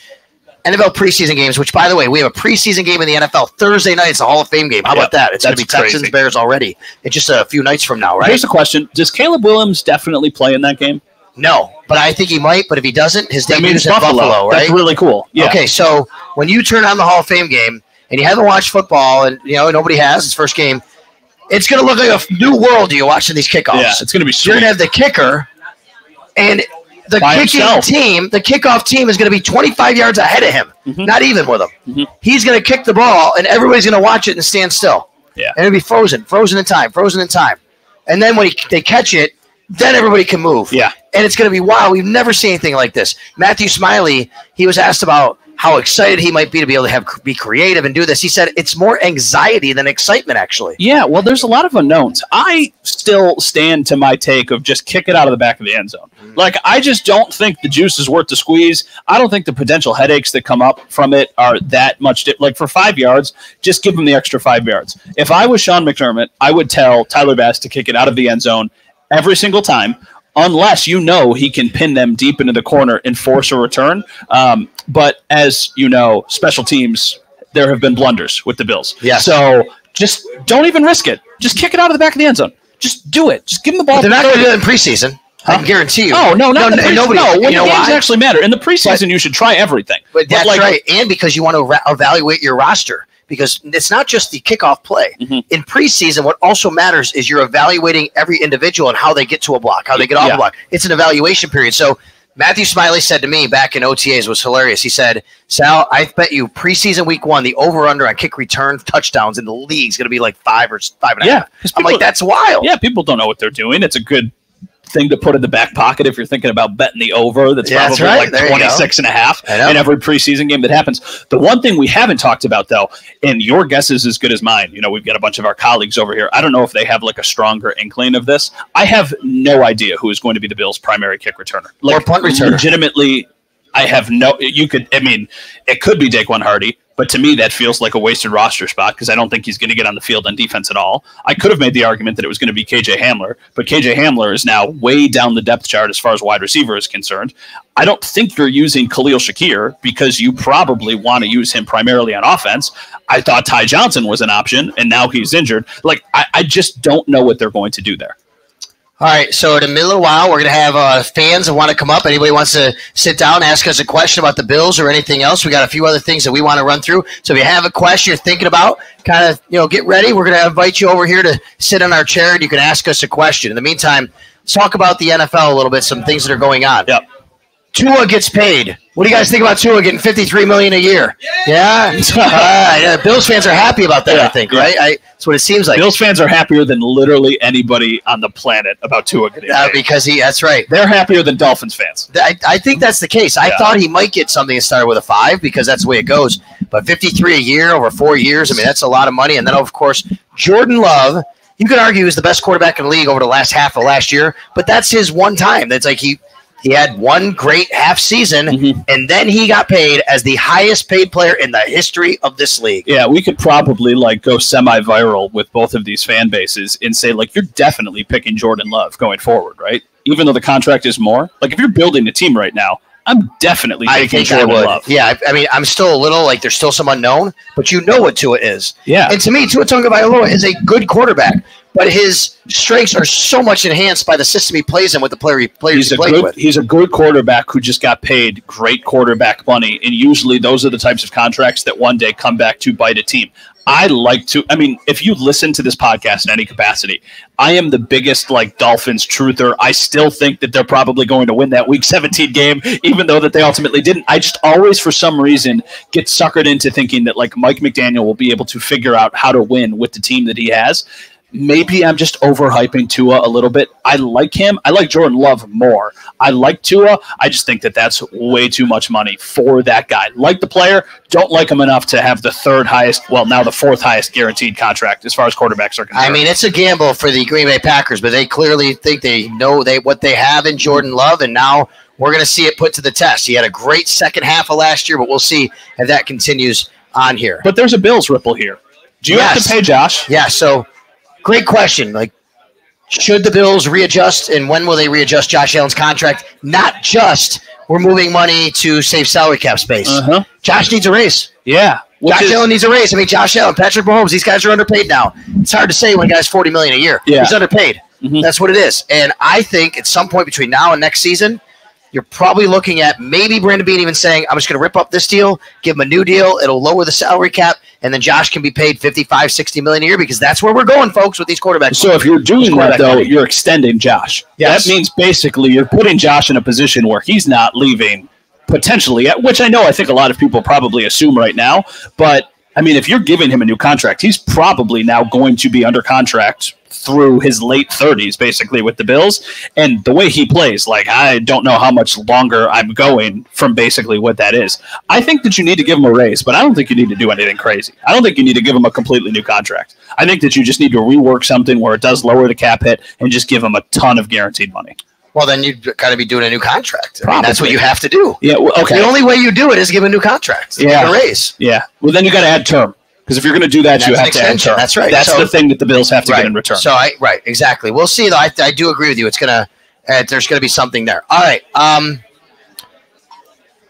NFL preseason games, which, by the way, we have a preseason game in the NFL Thursday night. It's a Hall of Fame game. How about that? It's going to be Texans, Bears already. It's just a few nights from now, right? Here's the question. Does Caleb Williams definitely play in that game? No, but I think he might. But if he doesn't, his debut's in Buffalo, right? That's really cool. Yeah. Okay, so when you turn on the Hall of Fame game and you haven't watched football and, nobody has, it's first game, it's going to look like a new world to you watching these kickoffs. Yeah, it's going to be sweet. You're going to have the kicker and the kickoff team is going to be 25 yards ahead of him, not even with him. He's going to kick the ball, and everybody's going to watch it and stand still. Yeah. And it'll be frozen in time. And then when they catch it, then everybody can move. Yeah. And it's going to be, wow, we've never seen anything like this. Matthew Smiley, he was asked about how excited he might be to be able to be creative and do this. He said it's more anxiety than excitement, actually. Yeah, well, there's a lot of unknowns. I still stand to my take of just kick it out of the back of the end zone. Like, I just don't think the juice is worth the squeeze. I don't think the potential headaches that come up from it are that much. Like, for 5 yards, just give them the extra 5 yards. If I was Sean McDermott, I would tell Tyler Bass to kick it out of the end zone every single time, unless he can pin them deep into the corner and force a return. But as you know, special teams, there have been blunders with the Bills. Yeah. So just don't even risk it. Just kick it out of the back of the end zone. Just do it. Just give them the ball. But they're not going to do it in preseason. I can guarantee you. Oh, no, not in the preseason. No, when the games why? actually matter. In the preseason, you should try everything. But that's right. And because you want to evaluate your roster. Because it's not just the kickoff play. In preseason, what also matters is you're evaluating every individual and how they get to a block, how they get off a block. It's an evaluation period. So Matthew Smiley said to me back in OTAs, was hilarious. He said, Sal, I bet you preseason week 1, the over-under on kick return touchdowns in the league is going to be like 5 or 5.5. I'm like, that's wild. Yeah, people don't know what they're doing. It's a good thing to put in the back pocket if you're thinking about betting the over. That's probably like 26.5 in every preseason game that happens. The one thing we haven't talked about, though, and your guess is as good as mine. You know, we've got a bunch of our colleagues over here. I don't know if they have like a stronger inkling of this. I have no idea who is going to be the Bills' primary kick returner. Like, or punt returner. Legitimately, I have no. It could be Daquan Hardy. But to me, that feels like a wasted roster spot because I don't think he's going to get on the field on defense at all. I could have made the argument that it was going to be KJ Hamler, but KJ Hamler is now way down the depth chart as far as wide receiver is concerned. I don't think you're using Kahlil Shakir because you probably want to use him primarily on offense. I thought Ty Johnson was an option, and now he's injured. Like, I just don't know what they're going to do there. All right, so in a little while, we're going to have fans that want to come up. Anybody wants to sit down, ask us a question about the Bills or anything else. We got a few other things that we want to run through. So if you have a question you're thinking about, kind of, get ready. We're going to invite you over here to sit in our chair, and you can ask us a question. In the meantime, let's talk about the NFL a little bit, some things that are going on. Yep. Tua gets paid. What do you guys think about Tua getting $53 million a year? Yeah? Bills fans are happy about that, I think, right? That's what it seems like. Bills fans are happier than literally anybody on the planet about Tua getting paid. Because that's right. They're happier than Dolphins fans. I think that's the case. I thought he might get something that started with a 5 because that's the way it goes. But 53 a year over 4 years, that's a lot of money. And then, of course, Jordan Love, you could argue he was the best quarterback in the league over the last half of last year, but that's his one time. That's like he had one great half season, and then he got paid as the highest paid player in the history of this league. Yeah, we could probably go semi-viral with both of these fan bases and say, you're definitely picking Jordan Love going forward, right? Even though the contract is more. Like, if you're building a team right now, I'm definitely picking Jordan Love. Yeah, I'm still a little, there's still some unknown, but you know what Tua is. Yeah. And to me, Tua Tagovailoa is a good quarterback. But his strengths are so much enhanced by the system he plays in with the players he plays with. He's a good quarterback who just got paid great quarterback money, and usually those are the types of contracts that one day come back to bite a team. If you listen to this podcast in any capacity, I am the biggest Dolphins truther. I still think that they're probably going to win that Week 17 game, even though that they ultimately didn't. I just always, for some reason, get suckered into thinking that Mike McDaniel will be able to figure out how to win with the team that he has. Maybe I'm just overhyping Tua a little bit. I like him. I like Jordan Love more. I like Tua. I just think that that's way too much money for that guy. Like the player, don't like him enough to have the now the fourth highest guaranteed contract as far as quarterbacks are concerned. It's a gamble for the Green Bay Packers, but they clearly think they know what they have in Jordan Love, and now we're going to see it put to the test. He had a great second half of last year, but we'll see if that continues on here. But there's a Bills ripple here. Do you have to pay Josh? Yeah, so great question. Should the Bills readjust, and when will they readjust Josh Allen's contract? Not just we're moving money to save salary cap space. Josh needs a raise. Yeah. Josh Allen needs a raise. Josh Allen, Patrick Mahomes, these guys are underpaid now. It's hard to say when a guy's $40 million a year. Yeah. He's underpaid. That's what it is. And I think at some point between now and next season, you're probably looking at maybe Brandon Beane even saying, I'm just going to rip up this deal, give him a new deal. It'll lower the salary cap, and then Josh can be paid $55, $60 million a year because that's where we're going, folks, with these quarterbacks. So if you're doing that, though, you're extending Josh. Yes. That means basically you're putting Josh in a position where he's not leaving potentially, which I think a lot of people probably assume right now. But, if you're giving him a new contract, he's probably now going to be under contract through his late 30s, basically, with the Bills. And the way he plays, I don't know how much longer I'm going from basically what that is. I think that you need to give him a raise, but I don't think you need to do anything crazy. I don't think you need to give him a completely new contract. I think that you just need to rework something where it does lower the cap hit and just give him a ton of guaranteed money. Well, then you've got to be doing a new contract. That's what you have to do. Yeah. Well, okay. The only way you do it is give a new contract. Yeah. A raise. Yeah. Well, then you got to add term. Because if you're going to do that, you have to add term. That's right. That's the thing that the Bills have to get in return. So exactly. We'll see, though. I do agree with you. It's gonna there's going to be something there. All right. All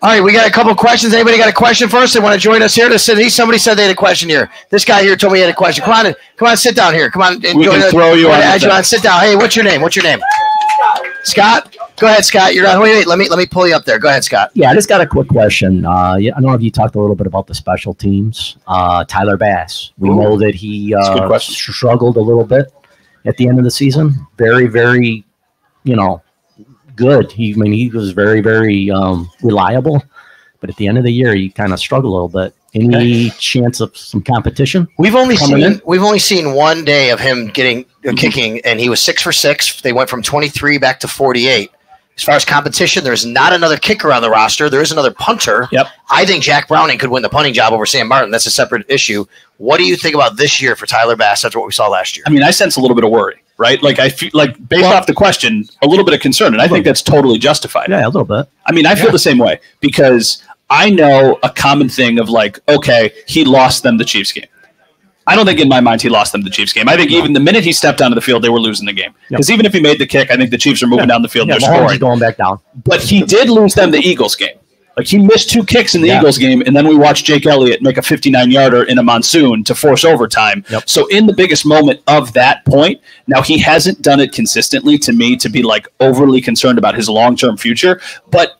right. We got a couple of questions. Anybody got a question for us? They want to join us here? Somebody said they had a question here. This guy here told me he had a question. Come on, sit down here. Come on. We can throw you on. Sit down. Hey, what's your name? Scott. Go ahead, Scott. You're on. Wait. Let me pull you up there. Go ahead, Scott. Yeah, I just got a quick question. I don't know if you talked a little bit about the special teams. Tyler Bass. We know that he struggled a little bit at the end of the season. Very, very, good. He was very, very reliable. But at the end of the year, he kind of struggled a little bit. Any chance of some competition? We've only seen 1 day of him getting kicking, and he was 6 for 6. They went from 23 back to 48. As far as competition, there's not another kicker on the roster. There is another punter. Yep. I think Jack Browning could win the punting job over Sam Martin. That's a separate issue. What do you think about this year for Tyler Bass after what we saw last year? I mean, I sense a little bit of worry, right? Like I feel like based off the question, a little bit of concern, and I think that's totally justified. Yeah, a little bit. I mean, I feel the same way because I know a common thing of like, okay, he lost them the Chiefs game. I don't think in my mind he lost them the Chiefs game. I think even the minute he stepped onto the field, they were losing the game. Because even if he made the kick, I think the Chiefs are moving down the field. They're scoring. Going back down. But he did lose them the Eagles game. Like he missed 2 kicks in the Eagles game, and then we watched Jake Elliott make a 59-yarder in a monsoon to force overtime. So in the biggest moment of that point, now he hasn't done it consistently to me to be like overly concerned about his long-term future. But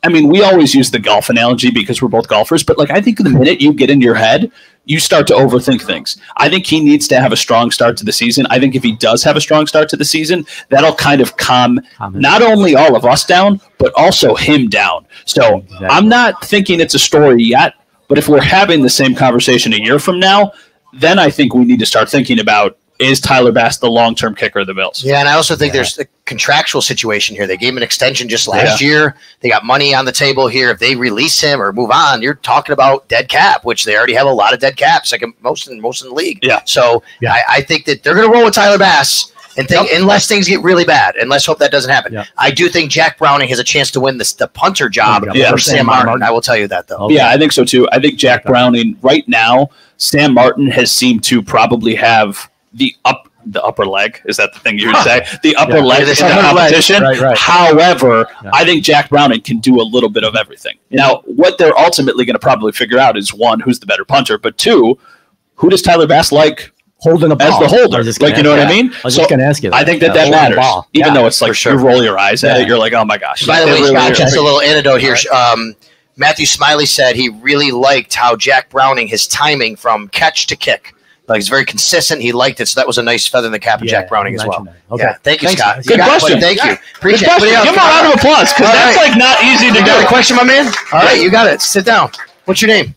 I mean, we always use the golf analogy because we're both golfers, but like I think the minute you get into your head, you start to overthink things. I think he needs to have a strong start to the season. I think if he does have a strong start to the season, that'll kind of calm not only all of us down, but also him down. So I'm not thinking it's a story yet, but if we're having the same conversation a year from now, then I think we need to start thinking about, is Tyler Bass the long-term kicker of the Bills? Yeah, and I also think there's a contractual situation here. They gave him an extension just last year. They got money on the table here. If they release him or move on, you're talking about dead cap, which they already have a lot of dead caps, like most in the league. Yeah. So I think that they're going to roll with Tyler Bass and think unless things get really bad, and let's hope that doesn't happen. I do think Jack Browning has a chance to win the punter job for Sam Martin. I will tell you that, though. Yeah, I think so, too. I think Jack Browning, right now, Sam Martin has seemed to probably have the upper leg. Is that the thing you would say? The upper leg in the competition. Right. However, I think Jack Browning can do a little bit of everything. Now, what they're ultimately going to probably figure out is, 1, who's the better punter, but 2, who does Tyler Bass like holding the ball as the holder? Like, you know what I mean? I was just going to ask you that. I think that matters. Even though it's like you roll your eyes at it, you're like, oh my gosh. By the way, Scott, just a little anecdote here. Matthew Smiley said he really liked how Jack Browning, his timing from catch to kick. Like he's very consistent. He liked it, so that was a nice feather in the cap of Jack Browning as well. Okay. Yeah, thank you, Scott. Good question. Thank you. Appreciate it. Give him a round of applause because that's like not easy to do. Got a question, my man? All right, you got it. Sit down. What's your name?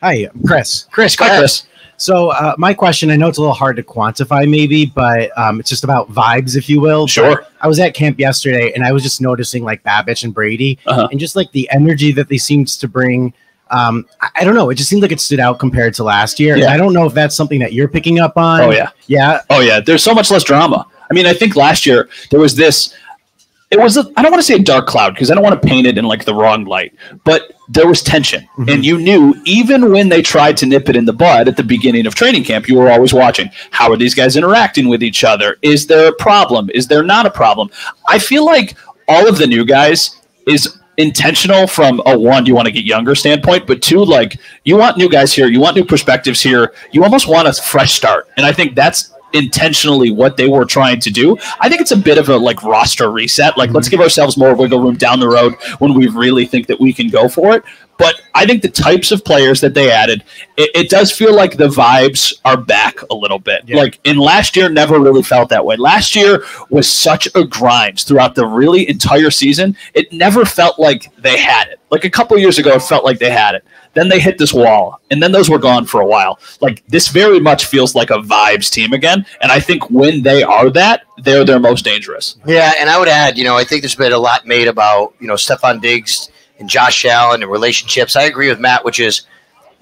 Hi, I'm Chris. Chris, go ahead. Chris. So my question, I know it's a little hard to quantify maybe, but it's just about vibes, if you will. Sure. But I was at camp yesterday, and I was just noticing like Babbage and Brady and just like the energy that they seemed to bring. I don't know. It just seemed like it stood out compared to last year. Yeah. I don't know if that's something that you're picking up on. Oh, yeah. Yeah. Oh, yeah. There's so much less drama. I mean, I think last year there was this – I don't want to say a dark cloud because I don't want to paint it in like the wrong light, but there was tension. And you knew even when they tried to nip it in the bud at the beginning of training camp, you were always watching. How are these guys interacting with each other? Is there a problem? Is there not a problem? I feel like all of the new guys is – intentional from a 1, you want to get younger standpoint, but 2, like you want new guys here, you want new perspectives here, you almost want a fresh start, and I think that's intentionally what they were trying to do. I think it's a bit of a like roster reset, like let's give ourselves more wiggle room down the road when we really think that we can go for it. But I think the types of players that they added, it does feel like the vibes are back a little bit. Like in last year, never really felt that way. Last year was such a grind throughout the really entire season. It never felt like they had it. Like a couple years ago, it felt like they had it. Then they hit this wall, and then those were gone for a while. Like this very much feels like a vibes team again. And I think when they are that, they're their most dangerous. Yeah, and I would add, I think there's been a lot made about, Stephon Diggs and Josh Allen and relationships. I agree with Matt, which is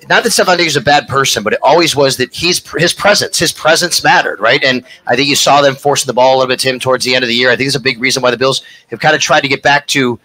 not that Stephon Diggs is a bad person, but it always was that his presence mattered, right? And I think you saw them forcing the ball a little bit to him towards the end of the year. I think it's a big reason why the Bills have kind of tried to get back to,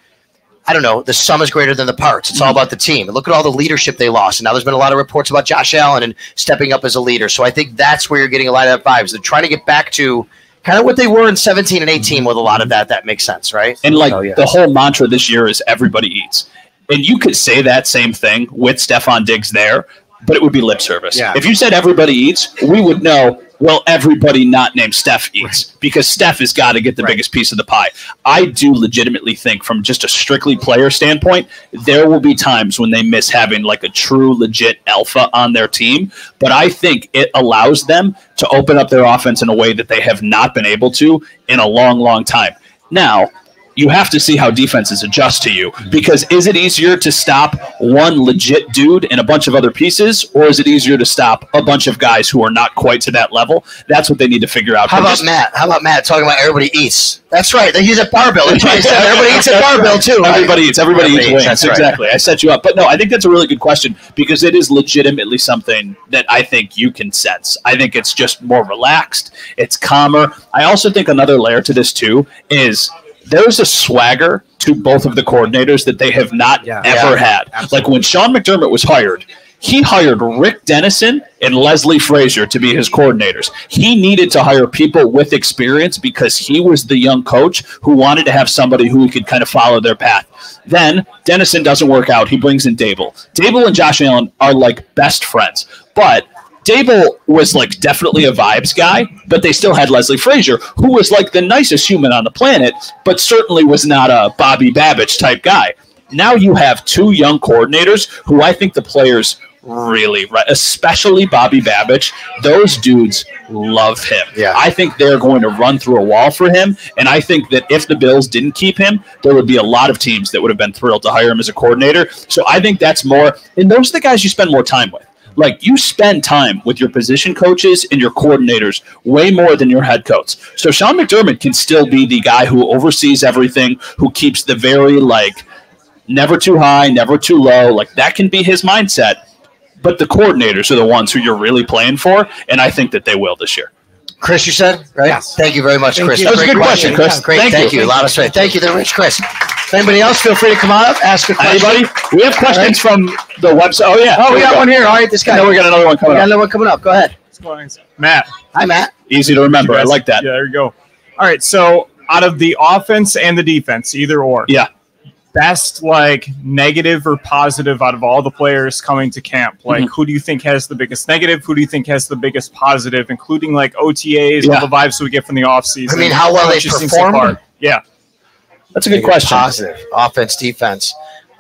I don't know, the sum is greater than the parts. It's all about the team. And look at all the leadership they lost. And now there's been a lot of reports about Josh Allen and stepping up as a leader. So I think that's where you're getting a lot of that vibes. They're trying to get back to kind of what they were in 17 and 18 with a lot of that. That makes sense, right? And the whole mantra this year is everybody eats. And you could say that same thing with Stephon Diggs there, but it would be lip service. Yeah. If you said everybody eats, we would know, well, everybody not named Steph eats because Steph has got to get the biggest piece of the pie. I do legitimately think from just a strictly player standpoint, there will be times when they miss having like a true legit alpha on their team. But I think it allows them to open up their offense in a way that they have not been able to in a long, long time. Now, you have to see how defenses adjust to you, because is it easier to stop one legit dude and a bunch of other pieces, or is it easier to stop a bunch of guys who are not quite to that level? That's what they need to figure out. How about Matt talking about everybody eats? That's right. He's at BarBill. That's what he said. Everybody eats at BarBill too. Right? Everybody eats wings. That's exactly. Right. I set you up. But no, I think that's a really good question, because it is legitimately something that I think you can sense. I think it's just more relaxed. It's calmer. I also think another layer to this too is there's a swagger to both of the coordinators that they have not ever had. Absolutely. Like when Sean McDermott was hired, he hired Rick Dennison and Leslie Frazier to be his coordinators. He needed to hire people with experience because he was the young coach who wanted to have somebody who could kind of follow their path. Then Dennison doesn't work out. He brings in Dable. Dable and Josh Allen are like best friends, but Dable was like definitely a vibes guy, but they still had Leslie Frazier, who was like the nicest human on the planet, but certainly was not a Bobby Babich type guy. Now you have two young coordinators who I think the players really, especially Bobby Babich, those dudes love him. Yeah. I think they're going to run through a wall for him, and I think that if the Bills didn't keep him, there would be a lot of teams that would have been thrilled to hire him as a coordinator. So I think that's more, and those are the guys you spend more time with. Like, you spend time with your position coaches and your coordinators way more than your head coach. So Sean McDermott can still be the guy who oversees everything, who keeps the very, like, never too high, never too low. Like, that can be his mindset. But the coordinators are the ones who you're really playing for, and I think that they will this year. Chris, you said, right? Yes. Thank you very much, Chris. That was a good question, Chris. Great. Thank you. A lot of strength. Thank you, the rich Chris. If anybody else, feel free to come on up, ask a question. Anybody? We have questions from the website. Oh, yeah. Oh, we got one here. All right, this guy. No, we got another one coming up. Go ahead. What's going on? Matt. Hi, Matt. Easy to remember. I like that. Yeah, there you go. All right, so out of the offense and the defense, either or. Yeah. Best, like, negative or positive out of all the players coming to camp? Like, who do you think has the biggest negative? Who do you think has the biggest positive, including, like, OTAs, all the vibes we get from the offseason? I mean, how well they perform? Yeah. That's a good question. Positive. Offense, defense.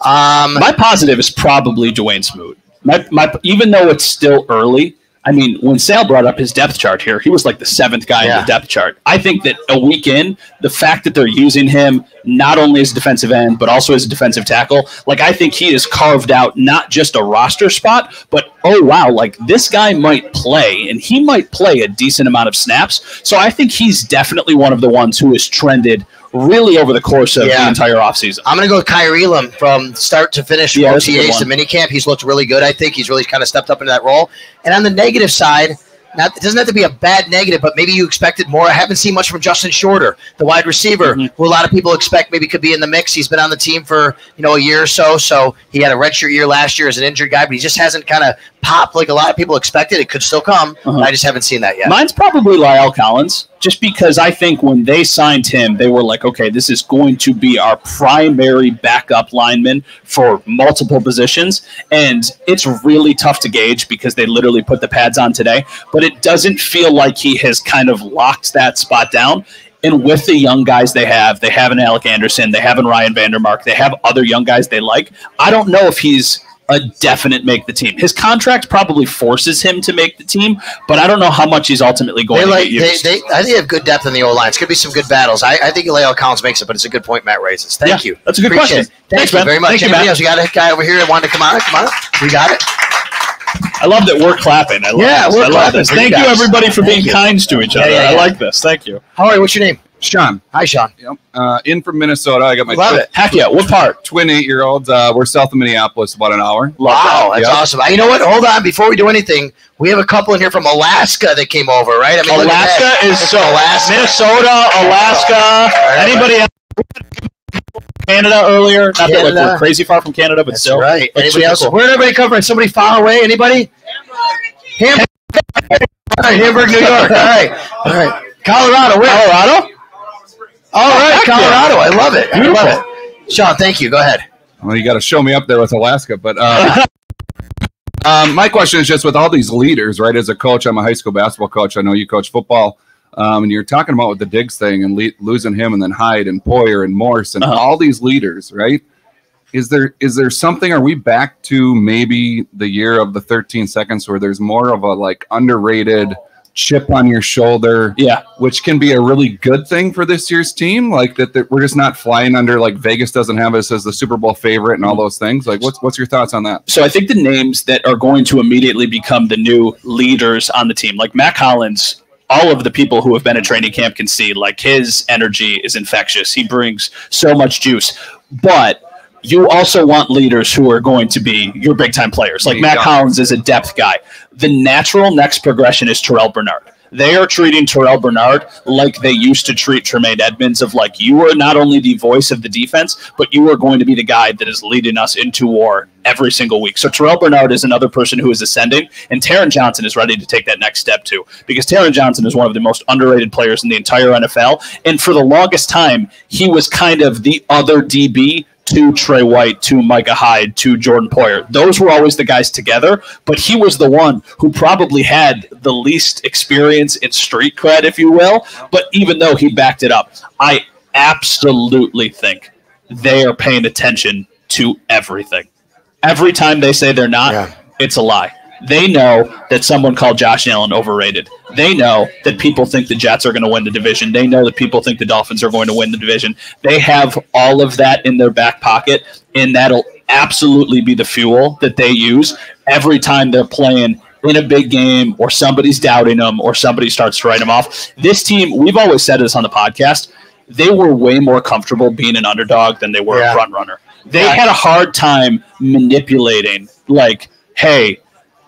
My positive is probably Dwayne Smoot. My even though it's still early, I mean, when Sal brought up his depth chart here, he was like the 7th guy in the depth chart. I think that a week in, the fact that they're using him not only as a defensive end, but also as a defensive tackle, like, I think he has carved out not just a roster spot, but, oh, wow, like, this guy might play, and he might play a decent amount of snaps. So I think he's definitely one of the ones who has trended really over the course of the entire offseason. I'm going to go with Kahlil from start to finish, OTAs to minicamp. He's looked really good, I think. He's really kind of stepped up into that role. And on the negative side, it doesn't have to be a bad negative, but maybe you expected more. I haven't seen much from Justin Shorter, the wide receiver, who a lot of people expect maybe could be in the mix. He's been on the team for a year or so, so he had a redshirt year last year as an injured guy, but he just hasn't kind of popped like a lot of people expected. It could still come, but I just haven't seen that yet. Mine's probably Lyle Collins, just because I think when they signed him, they were like, okay, this is going to be our primary backup lineman for multiple positions, and it's really tough to gauge because they literally put the pads on today, but it doesn't feel like he has kind of locked that spot down. And with the young guys they have an Alec Anderson, they have an Ryan Vandermark, they have other young guys they like. I don't know if he's a definite make the team. His contract probably forces him to make the team, but I don't know how much he's ultimately going to get used. I think they have good depth in the O-line. It's going to be some good battles. I think Lyle Collins makes it, but it's a good point Matt raises. Thank you. That's a good question. Thank you very much. Anybody else? You got a guy over here that wanted to come on? Come on. We got it. I love that we're clapping. We're clapping. Thank you, everybody, for being kind to each other. I like this. Thank you. How are you? What's your name? Sean. Hi, Sean. Yep. In from Minnesota. I got my Love it. Heck yeah. What part? Twin 8-year-olds. We're south of Minneapolis, about an hour. Wow, that's awesome. You know what? Hold on. Before we do anything, we have a couple in here from Alaska that came over, right? I mean, Alaska is so Minnesota, Alaska. Anybody else? Canada earlier? Not that like we're crazy far from Canada, but that's still. Right. Anybody else? Cool. Where did everybody come from? Somebody far away? Anybody? Hamburg. All right, Hamburg, New York. All right. Colorado. Where? Colorado? All right, Colorado. I love it. Beautiful. I love it. Sean, thank you. Go ahead. Well, you got to show me up there with Alaska. But my question is just with all these leaders, right? As a coach, I'm a high school basketball coach. I know you coach football. And you're talking about with the Diggs thing and losing him and then Hyde and Poyer and Morse and all these leaders, right? Is there something, are we back to maybe the year of the 13 seconds where there's more of a like underrated chip on your shoulder, which can be a really good thing for this year's team. Like that we're just not flying under, like Vegas doesn't have us as the Super Bowl favorite and all those things. Like what's your thoughts on that? So I think the names that are going to immediately become the new leaders on the team, like Matt Collins, all of the people who have been at training camp can see, like, his energy is infectious. He brings so much juice. But you also want leaders who are going to be your big-time players. Like Matt Collins is a depth guy. The natural next progression is Terrell Bernard. They are treating Terrell Bernard like they used to treat Tremaine Edmonds, of like, you are not only the voice of the defense, but you are going to be the guy that is leading us into war every single week. So Terrell Bernard is another person who is ascending, and Taron Johnson is ready to take that next step too, because Taron Johnson is one of the most underrated players in the entire NFL. And for the longest time, he was kind of the other DB to Trey White, to Micah Hyde, to Jordan Poyer. Those were always the guys together, but he was the one who probably had the least experience in street cred, if you will. But even though he backed it up, I absolutely think they are paying attention to everything. Every time they say they're not, it's a lie. They know that someone called Josh Allen overrated. They know that people think the Jets are going to win the division. They know that people think the Dolphins are going to win the division. They have all of that in their back pocket, and that'll absolutely be the fuel that they use every time they're playing in a big game, or somebody's doubting them, or somebody starts to write them off. This team, we've always said this on the podcast, they were way more comfortable being an underdog than they were a front runner. They had a hard time manipulating, like, hey,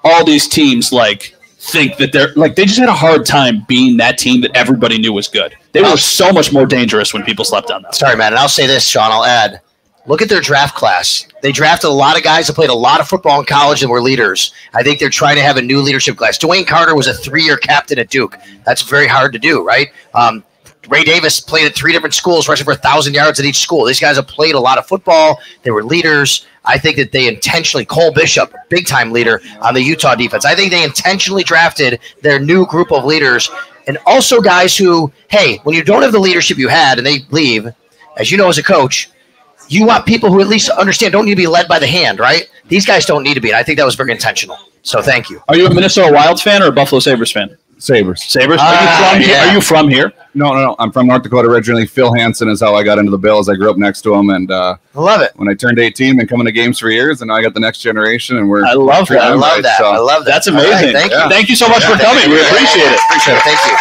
all these teams like think that they're like, they just had a hard time being that team that everybody knew was good. They were so much more dangerous when people slept on them. Sorry, man. And I'll say this, Sean, I'll add, look at their draft class. They drafted a lot of guys that played a lot of football in college and were leaders. I think they're trying to have a new leadership class. Dwayne Carter was a 3-year captain at Duke. That's very hard to do, right? Ray Davis played at 3 different schools, rushing for 1,000 yards at each school. These guys have played a lot of football. They were leaders. I think that they intentionally, Cole Bishop, big-time leader on the Utah defense, I think they intentionally drafted their new group of leaders, and also guys who, hey, when you don't have the leadership you had and they leave, as you know as a coach, you want people who at least understand, don't need to be led by the hand, right? These guys don't need to be, and I think that was very intentional. So thank you. Are you a Minnesota Wild fan or a Buffalo Sabres fan? Sabres. Sabres? Are you from here? No. I'm from North Dakota originally. Phil Hansen is how I got into the Bills. I grew up next to him, and I love it. When I turned 18, been coming to games for years, and now I got the next generation, and I love that. I love that. So I love that. That's amazing. Right, thank you. Thank you so much for coming. We appreciate it. Appreciate it. Thank you.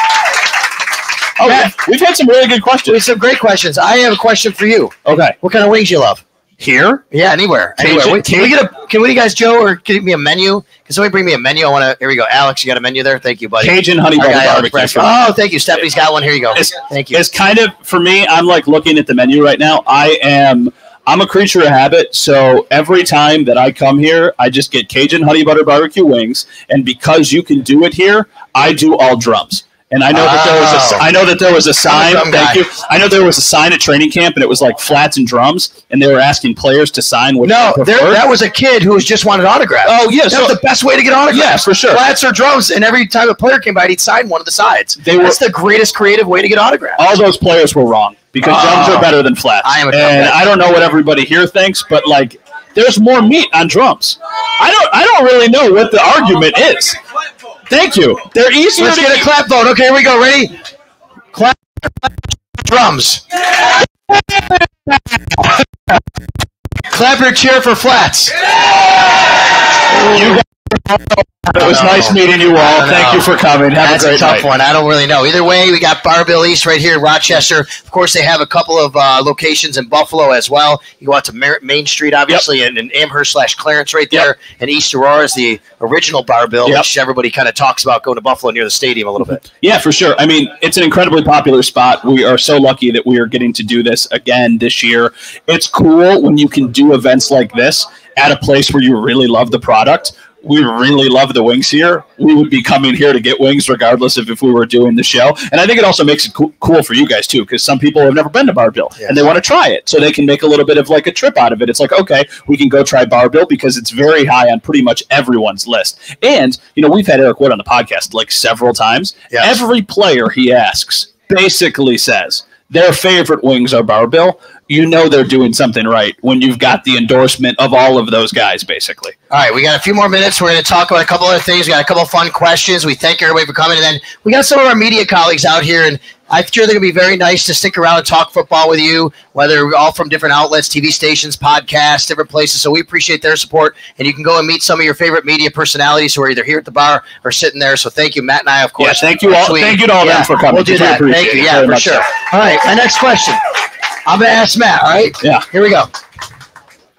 Oh, Matt, we've had some really good questions. Some great questions. I have a question for you. Okay. What kind of wings you love? Here? Yeah, anywhere. Anywhere. Can we guys, Joe, or give me a menu? Can somebody bring me a menu? Here we go. Alex, you got a menu there? Thank you, buddy. Cajun honey butter barbecue. Oh, thank you. Stephanie's got one. Here you go. Thank you. It's kind of, for me, I'm like looking at the menu right now. I'm a creature of habit, so every time that I come here, I just get Cajun honey butter barbecue wings, and because you can do it here, I do all drums. And I know that there was a sign. Thank you. I know there was a sign at training camp, and it was like flats and drums, and they were asking players to sign. That was a kid who just wanted autographs. Oh yeah, that was the best way to get autographs. Yeah, for sure. Flats or drums, and every time a player came by, he'd sign one of the sides. That's the greatest creative way to get autographs. All those players were wrong because drums are better than flats. I don't know what everybody here thinks, but like, there's more meat on drums. I don't really know what the argument is. Thank you. They're easier. Let's get a clap vote. Okay, here we go. Ready? Clap. Drums. Clap or cheer for flats. It was nice meeting you all. Thank you for coming. Have a great tough night. one. I don't really know. Either way, we got BarBill East right here in Rochester. Of course, they have a couple of locations in Buffalo as well. You go out to Main Street, obviously, and Amherst/Clarence right there. And East Aurora is the original BarBill, which everybody kind of talks about going to Buffalo near the stadium a little bit. Yeah, for sure. I mean, it's an incredibly popular spot. We are so lucky that we are getting to do this again this year. It's cool when you can do events like this at a place where you really love the product. We really love the wings here. We would be coming here to get wings regardless of if we were doing the show. And I think it also makes it cool for you guys, too, because some people have never been to BarBill, and they want to try it. So they can make a little bit of like a trip out of it. It's like, okay, we can go try BarBill because it's very high on pretty much everyone's list. And, you know, we've had Eric Wood on the podcast like several times. Every player he asks basically says their favorite wings are BarBill. you know they're doing something right when you've got the endorsement of all of those guys, basically. All right, we got a few more minutes. We're going to talk about a couple other things. We got a couple of fun questions. We thank everybody for coming. And then we got some of our media colleagues out here, and I'm sure they're going to be very nice to stick around and talk football with you, whether all from different outlets, TV stations, podcasts, different places. So we appreciate their support. And you can go and meet some of your favorite media personalities who are either here at the bar or sitting there. So thank you, Matt and I, of course. Yeah, thank you all. Thank you to all them for coming. We'll do that. Thank you. Yeah, for sure. All right, my next question. I'm going to ask Matt, all right? Yeah. Here we go.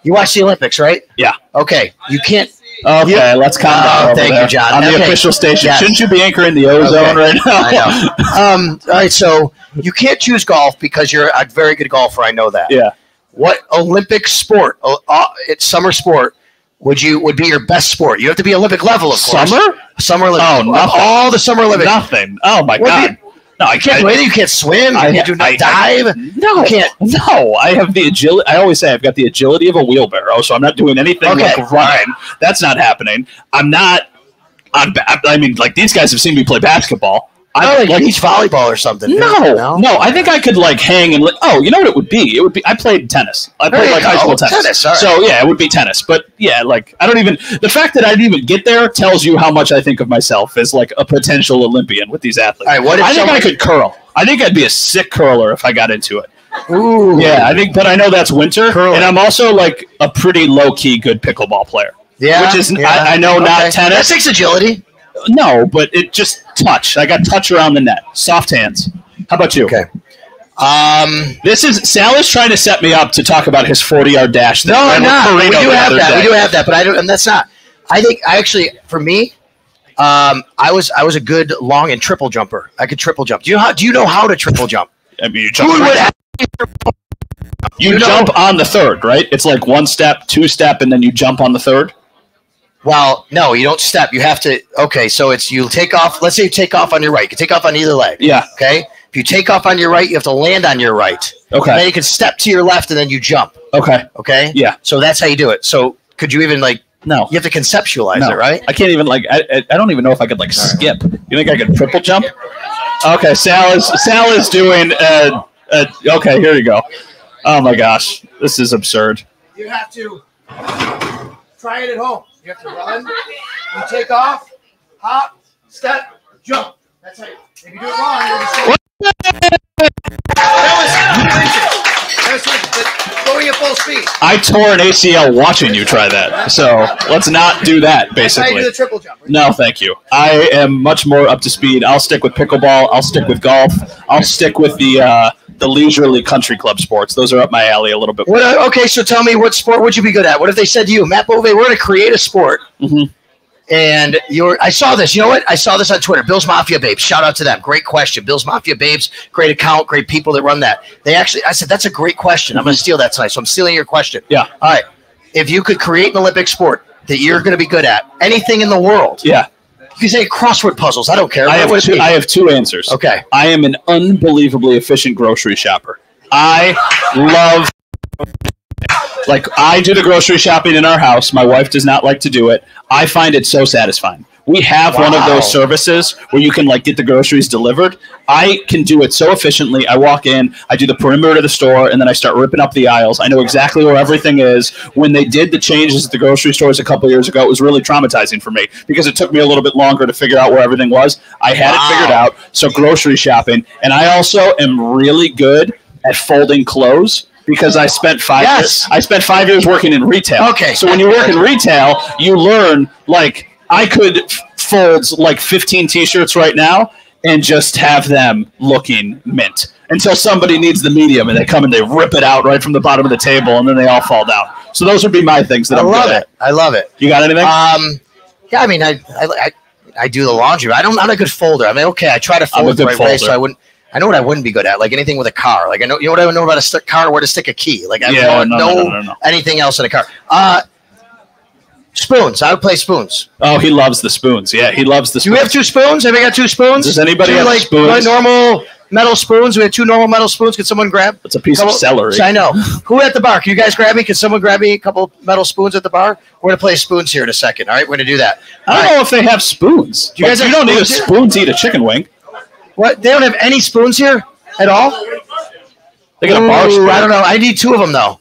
You watch the Olympics, right? Yeah. Okay. You can't. Okay, let's calm down. Thank you, John. On the official station. Yes. Shouldn't you be anchoring the ozone right now? I know. All right, so you can't choose golf because you're a very good golfer. I know that. Yeah. What Olympic sport, it's summer sport, would be your best sport? You have to be Olympic level, of course. Summer Olympics. Oh, nothing. All the Summer Olympics. Nothing. Oh, my God. No, I can't do anything. You can't swim. You can't do dive. No, you can't. No, I have the agility. I always say I've got the agility of a wheelbarrow, so I'm not doing anything like running. That's not happening. I'm not. I mean, like these guys have seen me play basketball. I like beach volleyball or something. No. I think I could like hang and you know what it would be? It would be. I played tennis. I played like high school tennis. Right. So yeah, it would be tennis. But yeah, like I don't even. The fact that I didn't even get there tells you how much I think of myself as like a potential Olympian with these athletes. All right, I think I could curl. I think I'd be a sick curler if I got into it. Ooh. Yeah, I think. But I know that's winter, and I'm also like a pretty low key good pickleball player. Yeah, which is I know not tennis. That takes agility. No, but it just touch. I got touch around the net. Soft hands. How about you? Okay. Sal is trying to set me up to talk about his 40-yard dash. No, I'm not. We do have that, but I don't. And that's not. I think for me, I was a good long and triple jumper. I could triple jump. Do you know how to triple jump? I mean, you jump on the third, right? It's like 1 step, 2 step, and then you jump on the third. Well, no, you don't step. You have to. Okay, so you take off. Let's say you take off on your right. You can take off on either leg. Yeah. Okay. If you take off on your right, you have to land on your right. Okay. And then you can step to your left, and then you jump. Okay. Okay. Yeah. So that's how you do it. So could you even No. You have to conceptualize it, right? I can't even I don't even know if I could skip. You think I could triple jump? Okay. Sal is doing. Okay. Here you go. Oh my gosh, this is absurd. You have to try it at home. You have to run, you take off, hop, step, jump. That's how if you do it wrong, you'll be going at full speed. I tore an ACL watching you try that, so let's not do that, basically. That's how you do the triple jump. No, thank you. I am much more up to speed. I'll stick with pickleball. I'll stick with golf. I'll stick with the leisurely country club sports. Those are up my alley a little bit more. Okay, so tell me, what sport would you be good at? What if they said to you, Matt Bove, we're going to create a sport, and I saw this. You know what? I saw this on Twitter. Bill's Mafia Babes. Shout out to them. Great question. Bill's Mafia Babes, great account, great people that run that. I said, that's a great question. I'm going to steal that tonight, so I'm stealing your question. Yeah. All right. If you could create an Olympic sport that you're going to be good at, anything in the world. Yeah. You can say crossword puzzles. I don't care. I have two answers. Okay. I am an unbelievably efficient grocery shopper. I love, I do the grocery shopping in our house. My wife does not like to do it. I find it so satisfying. We have one of those services where you can get the groceries delivered. I can do it so efficiently. I walk in, I do the perimeter of the store, and then I start ripping up the aisles. I know exactly where everything is. When they did the changes at the grocery stores a couple of years ago, it was really traumatizing for me because it took me a little bit longer to figure out where everything was. I had it figured out. So grocery shopping. And I also am really good at folding clothes. Because I spent 5 years. I spent 5 years working in retail. Okay. So when you work in retail, you learn I could fold 15 T-shirts right now and just have them looking mint until somebody needs the medium and they come and they rip it out right from the bottom of the table and then they all fall down. So those would be my things that I'm good at. I love it. You got anything? Yeah. I mean, I do the laundry. I'm not a good folder. I mean, okay, I try to fold the right way, so I wouldn't. I know what I wouldn't be good at, anything with a car. I know, what I know about a car, where to stick a key. I don't know anything else in a car. Spoons. I would play spoons. Oh, he loves the spoons. Yeah, he loves the spoons. Do we have 2 spoons? Have we got 2 spoons? Does anybody have spoons? Normal metal spoons. We have 2 normal metal spoons. Could someone grab? It's a piece of celery. I know. Who at the bar? Can you guys grab me? Can someone grab me a couple metal spoons at the bar? We're going to play spoons here in a second. All right, we're going to do that. I don't know if they have spoons. Do you guys don't need a spoon to eat a chicken wing. What? They don't have any spoons here at all? They got a bar spoon. I don't know. I need 2 of them though.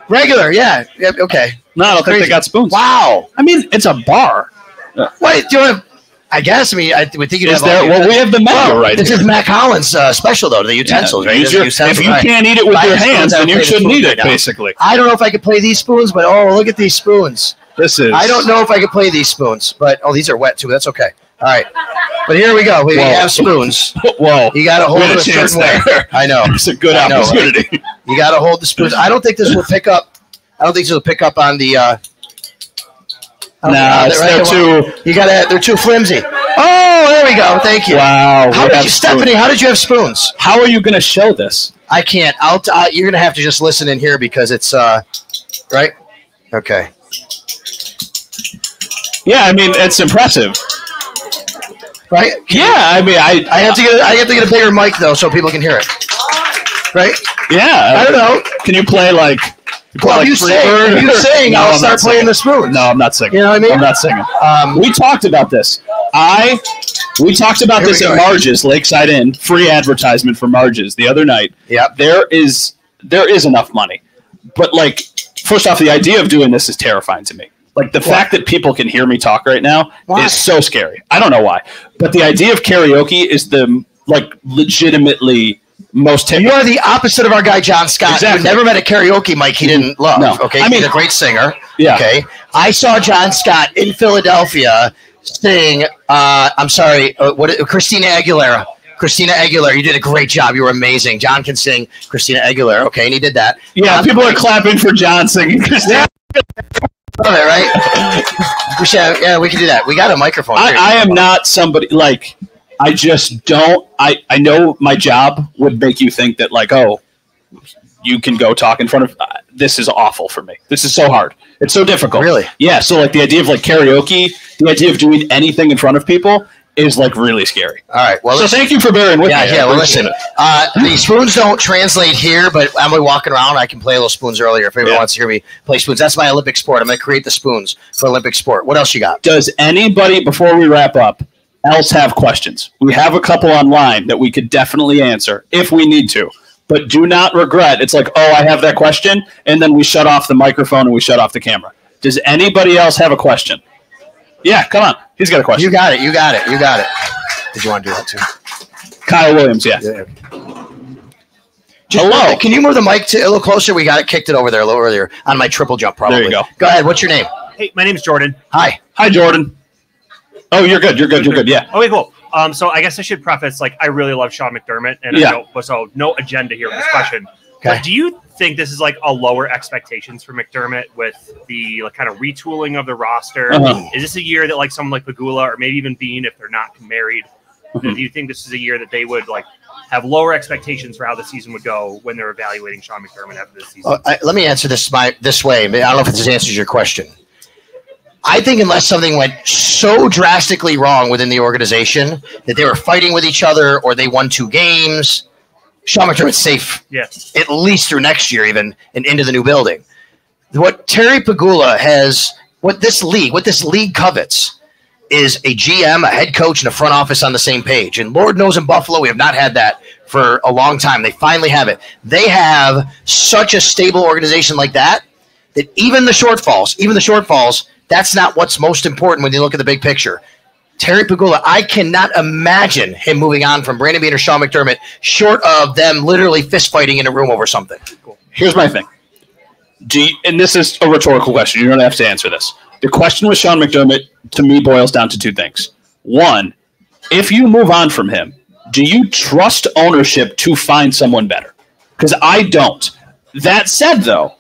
Regular, yeah. Yep, okay. No, I don't think they got spoons. Wow. I mean, it's a bar. What do you want? I guess. I mean, I would think you'd have. Well, we have the menu right This here. is Mac Holland's special though. The utensils, right? If you can't eat it with your hands, then you shouldn't eat it. Basically, I don't know if I could play these spoons, but look at these spoons. I don't know if I could play these spoons, but these are wet too. But that's okay. All right, but here we go. We have spoons. Whoa, you got to hold it a certain way. I know. It's a good opportunity. Right? You got to hold the spoons. I don't think this will pick up. I don't think this will pick up on the. They're too. They're too flimsy. Oh, there we go. Thank you. Wow. Stephanie? How did you have spoons? How are you going to show this? I can't. You're going to have to just listen in here because it's right. Okay. Yeah, I mean it's impressive. Right? I mean I have to get a bigger mic though so people can hear it. Right? Yeah. I don't know. Can you play like? Well, you sing, I'll start playing the spoons. No, I'm not singing. You know what I mean? I'm not singing. We talked about this. We talked about this at Marge's, Lakeside Inn, free advertisement for Marge's the other night. Yep. There is enough money. But like, first off, the idea of doing this is terrifying to me. Like the fact that people can hear me talk right now is so scary. I don't know why. But the idea of karaoke is the legitimately most typical. You are the opposite of our guy John Scott. Exactly. Who never met a karaoke mic he didn't love. No. Okay, I mean, he's a great singer. Yeah. Okay, I saw John Scott in Philadelphia sing. Christina Aguilera. Christina Aguilera, you did a great job. You were amazing. John can sing Christina Aguilera. Okay, and he did that. Yeah, people are clapping for John singing Christina. All right. We can do that. We got a microphone. I am not somebody like. I just don't. I know my job would make you think that like, oh, you can go talk in front of. This is awful for me. This is so hard. It's so difficult. Really? Yeah. So like the idea of like karaoke, the idea of doing anything in front of people is like really scary. All right. Well, so thank you for bearing with me. Yeah. Well, listen. The spoons don't translate here, but I'm walking around. I can play little spoons earlier if anyone wants to hear me play spoons. That's my Olympic sport. I'm going to create the spoons for Olympic sport. What else you got? Does anybody before we wrap up? Else have questions? We have a couple online that we could definitely answer if we need to, but do not regret. It's like, oh, I have that question, and then we shut off the microphone and we shut off the camera. Does anybody else have a question? Yeah, come on. He's got a question. You got it. Did you want to do that too? Kahlil Williams, yeah. Hello. Can you move the mic a little closer? We got it kicked it over there a little earlier on my triple jump probably. There you go. Go ahead. What's your name? Hey, my name's Jordan. Hi. Hi, Jordan. Oh, you're good. You're good. Yeah. Okay, cool. So I guess I should preface, like, I really love Sean McDermott, and so no agenda here with this question. Okay. But do you think this is like a lower expectations for McDermott with the kind of retooling of the roster? Is this a year that like someone like Pegula or maybe even Bean, if they're not married, do you think this is a year that they would like have lower expectations for how the season would go when they're evaluating Sean McDermott after this season? Let me answer this way. I don't know if this answers your question. I think unless something went so drastically wrong within the organization that they were fighting with each other or they won 2 games, Sean McDermott's safe at least through next year even and into the new building. What Terry Pegula has, what this league covets is a GM, a head coach, and a front office on the same page. And Lord knows in Buffalo we have not had that for a long time. They finally have it. They have such a stable organization like that even the shortfalls, that's not what's most important when you look at the big picture. Terry Pegula, I cannot imagine him moving on from Brandon Beane or Sean McDermott short of them literally fist fighting in a room over something. Cool. Here's my thing. And this is a rhetorical question. You don't have to answer this. The question with Sean McDermott, to me, boils down to 2 things. One, if you move on from him, do you trust ownership to find someone better? Because I don't. That said, though,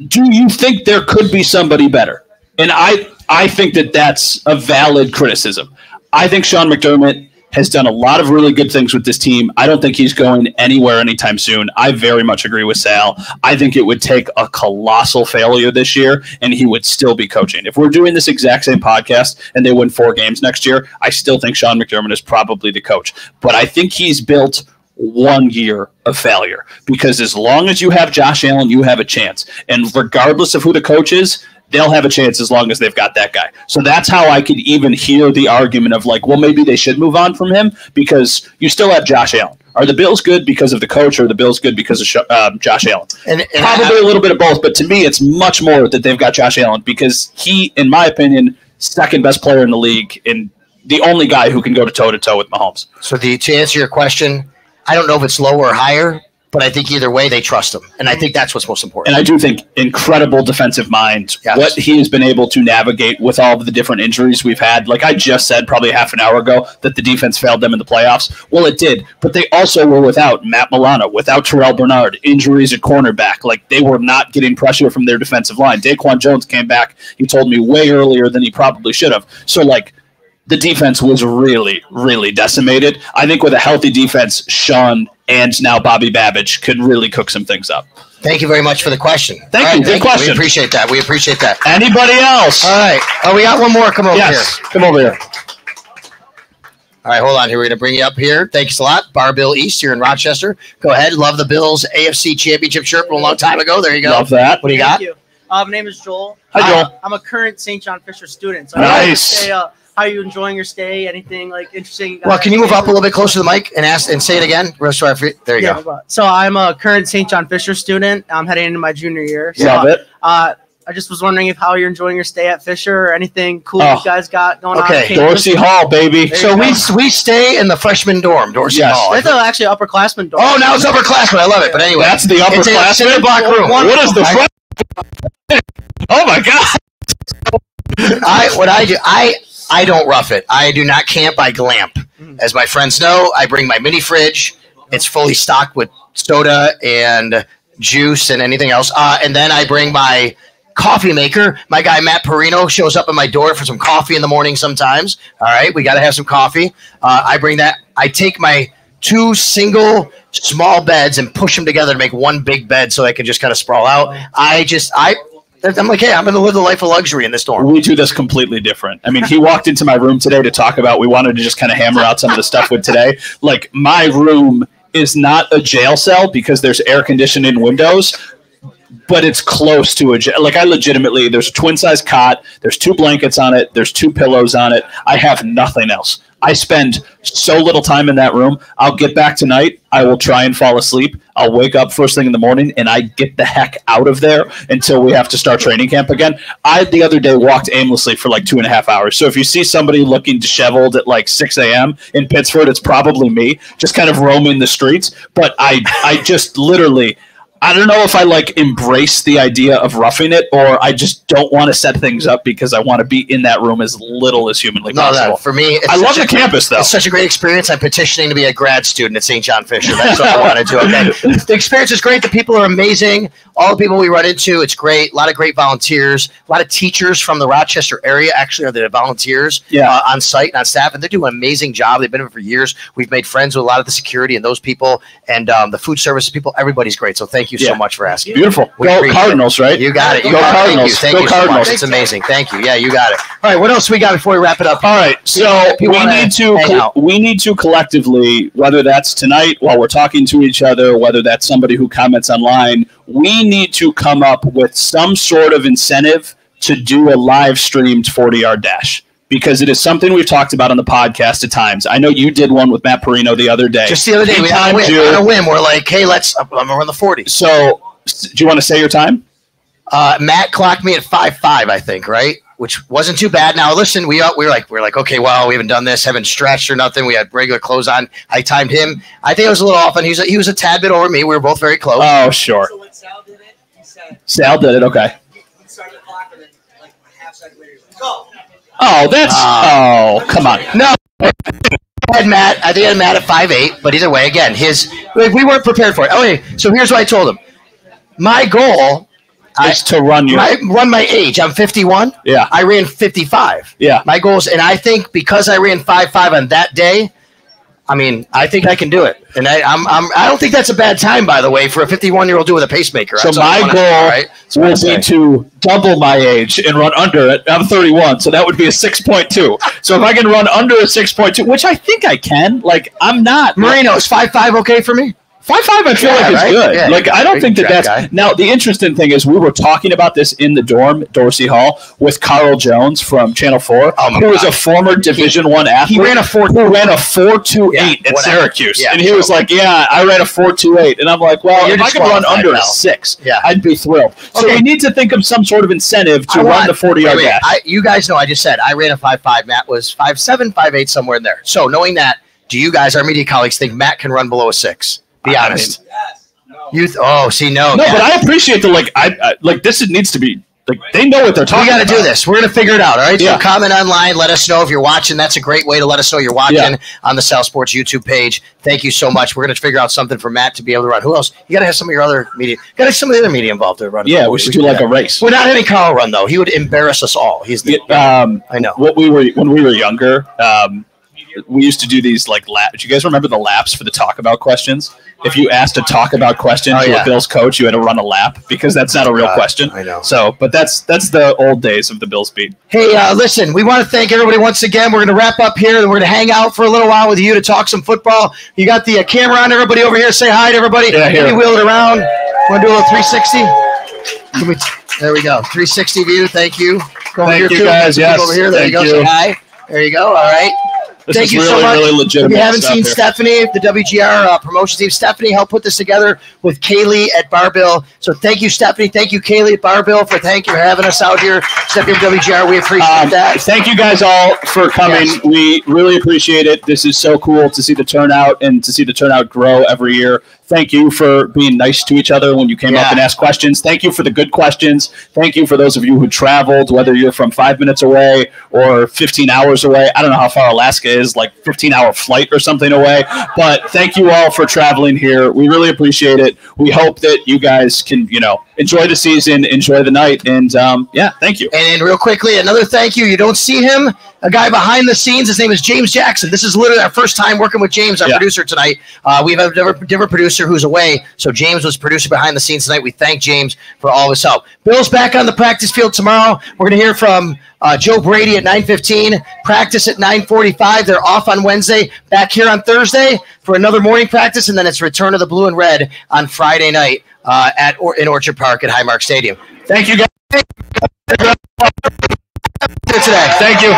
do you think there could be somebody better? And I think that that's a valid criticism. I think Sean McDermott has done a lot of really good things with this team. I don't think he's going anywhere anytime soon. I very much agree with Sal. I think it would take a colossal failure this year, and he would still be coaching. If we're doing this exact same podcast and they win 4 games next year, I still think Sean McDermott is probably the coach. But I think he's built 1 year of failure because as long as you have Josh Allen, you have a chance. And regardless of who the coach is, they'll have a chance as long as they've got that guy. So that's how I could even hear the argument of like, well, maybe they should move on from him because you still have Josh Allen. Are the Bills good because of the coach, or are the Bills good because of Josh Allen? And Probably a little bit of both, but to me, it's much more that they've got Josh Allen because he, in my opinion, second best player in the league and the only guy who can go toe-to-toe with Mahomes. So to answer your question, I don't know if it's lower or higher, but I think either way they trust him, and I think that's what's most important. And I do think incredible defensive mind, yes. What he has been able to navigate with all of the different injuries we've had. Like I just said probably half an hour ago that the defense failed them in the playoffs. Well, it did, but they also were without Matt Milano, without Terrell Bernard, injuries at cornerback. Like they were not getting pressure from their defensive line. Daquan Jones came back, he told me, way earlier than he probably should have. So, like, the defense was really, really decimated. I think with a healthy defense, Sean and now Bobby Babbage could really cook some things up. Thank you very much for the question. Thank you. Good question. We appreciate that. We appreciate that. Anybody else? All right. Oh, we got one more. Come over here. Come over here. All right, hold on here. We're going to bring you up here. Thanks a lot. BarBill East here in Rochester. Go ahead. Love the Bills AFC Championship shirt from a long time ago. There you go. Love that. What do you got? Thank you. My name is Joel. Hi, Joel. I'm a current St. John Fisher student. So nice. I'd like to say, how are you enjoying your stay? Anything like interesting? Well, can you move up a little bit closer to the mic and ask and say it again? There you go. So I'm a current St. John Fisher student. I'm heading into my junior year. So, love it. I just was wondering how you're enjoying your stay at Fisher or anything cool you guys got going on. Okay, Dorsey Hall, baby. So we stay in the freshman dorm, Dorsey Hall. That's actually upperclassman dorm. Oh, now it's upperclassman. I love it. But anyway, that's the upperclassman. It's in the block room. What is the front? Oh my God! I don't rough it. I do not camp. I glamp. As my friends know, I bring my mini fridge. It's fully stocked with soda and juice and anything else. And then I bring my coffee maker. My guy Matt Perino shows up at my door for some coffee in the morning sometimes. All right, we got to have some coffee. I bring that. I take my 2 single small beds and push them together to make one big bed so I can just kind of sprawl out. I'm like, hey, I'm going to live the life of luxury in this dorm. We do this completely different. I mean, he walked into my room today to talk about, we wanted to just kind of hammer out some of the stuff with today. Like, my room is not a jail cell because there's air conditioning windows, but it's close to a jail. Like, I legitimately, there's a twin-size cot, there's 2 blankets on it, there's 2 pillows on it. I have nothing else. I spend so little time in that room. I'll get back tonight. I will try and fall asleep. I'll wake up first thing in the morning, and I get the heck out of there until we have to start training camp again. I, the other day, walked aimlessly for like 2.5 hours. So if you see somebody looking disheveled at like 6 a.m. in Pittsford, it's probably me, just kind of roaming the streets. But I just literally – I don't know if I like embrace the idea of roughing it, or I just don't want to set things up because I want to be in that room as little as humanly possible. No, for me, I love the campus though. It's such a great experience. I'm petitioning to be a grad student at St. John Fisher. That's what I want to do. Okay, the experience is great. The people are amazing. All the people we run into, it's great. A lot of great volunteers. A lot of teachers from the Rochester area actually are the volunteers on site and on staff, and they're doing an amazing job. They've been here for years. We've made friends with a lot of the security and those people, and the food service people. Everybody's great. So thank you so much for asking. Beautiful. Go Cardinals, right? You got it. Go Cardinals. Thank you so much. It's amazing. Thank you. Yeah, you got it. All right, what else we got before we wrap it up? All right, so we need to collectively, whether that's tonight while we're talking to each other, whether that's somebody who comments online, we need to come up with some sort of incentive to do a live streamed 40-yard dash. Because it is something we've talked about on the podcast at times. I know you did one with Matt Perino the other day. Just the other day, we had a whim. We're like, hey, I'm going to run the 40. So, do you want to say your time? Matt clocked me at 5.5, I think, right? Which wasn't too bad. Now, listen, we were like, okay, well, we haven't done this, haven't stretched or nothing. We had regular clothes on. I timed him. I think I was a little off, and he was a tad bit over me. We were both very close. Oh, sure. So when Sal did it, he said. Sal did it. Okay. He started the clock, and then like a half second later, he was like, go. Oh, that's come on. No. I think I had Matt at 5'8", but either way, again, we weren't prepared for it. Okay, so here's what I told him. My goal is to run my age. I'm 51. Yeah. I ran 55. Yeah. My goals, and I think because I ran 5.5 on that day, I mean, I think I can do it. And I don't think that's a bad time, by the way, for a 51-year-old dude with a pacemaker. So my goal will be to double my age and run under it. I'm 31, so that would be a 6.2. So if I can run under a 6.2, which I think I can, like I'm not. Marino, is 5.5 okay for me? 5'5", I feel like is good. Yeah, like, I don't think that's guy. Now, the interesting thing is we were talking about this in the dorm, Dorsey Hall, with Carl Jones from Channel 4, who was a former Division I athlete. He ran a 4.28 at Syracuse. And he was like, yeah, I ran a 4.28. And I'm like, well, if I could run under a 6, I'd be thrilled. So we need to think of some sort of incentive to run the 40-yard dash. You guys know I just said I ran a 5.5. Matt was 5.7, 5.8, somewhere in there. So knowing that, do you guys, our media colleagues, think Matt can run below a 6? Be honest. No. No, but I appreciate the like this needs to be like they know what they're talking about. We got to do this. We're going to figure it out, all right? So comment online. Let us know if you're watching. That's a great way to let us know you're watching on the South Sports YouTube page. Thank you so much. We're going to figure out something for Matt to be able to run. Who else? You got to have some of your other media. Got to have some of the other media involved to run. Yeah, we should do like a race. We're not having Carl run though. He would embarrass us all. He's the I know. When we were younger, we used to do these like laps. Do you guys remember the laps for the talk about questions? If you asked a talk about question to a Bills coach, you had to run a lap because that's not a real question. I know. So, but that's the old days of the Bills beat. Hey, listen, we want to thank everybody once again. We're going to wrap up here, and we're going to hang out for a little while with you to talk some football. You got the camera on. Everybody over here, say hi to everybody. Yeah, here. Maybe wheel it around. Want to do a little 360? There we go. 360 view. Thank you. Thank you, guys. Yes. Over here. There you go. Say hi. There you go. All right. Thank you so much. Really legitimate. If you haven't seen here. Stephanie, the WGR promotion team, Stephanie helped put this together with Kaylee at BarBill. So thank you, Stephanie. Thank you, Kaylee at BarBill, for having us out here. Stephanie from WGR, we appreciate that. Thank you guys all for coming. Yes. We really appreciate it. This is so cool to see the turnout and to see the turnout grow every year. Thank you for being nice to each other when you came up and asked questions. Thank you for the good questions. Thank you for those of you who traveled, whether you're from 5 minutes away or 15 hours away. I don't know how far Alaska is, like 15-hour flight or something away. But thank you all for traveling here. We really appreciate it. We hope that you guys can, enjoy the season, enjoy the night. And, thank you. And real quickly, another thank you. You don't see him, a guy behind the scenes. His name is James Jackson. This is literally our first time working with James, our producer tonight. We have a different producer who's away, so James was producer behind the scenes tonight. We thank James for all of his help. Bill's back on the practice field tomorrow. We're going to hear from Joe Brady at 9:15, practice at 9:45. They're off on Wednesday, back here on Thursday for another morning practice, and then it's return of the blue and red on Friday night in Orchard Park at Highmark Stadium. Thank you, guys. Today. Thank you.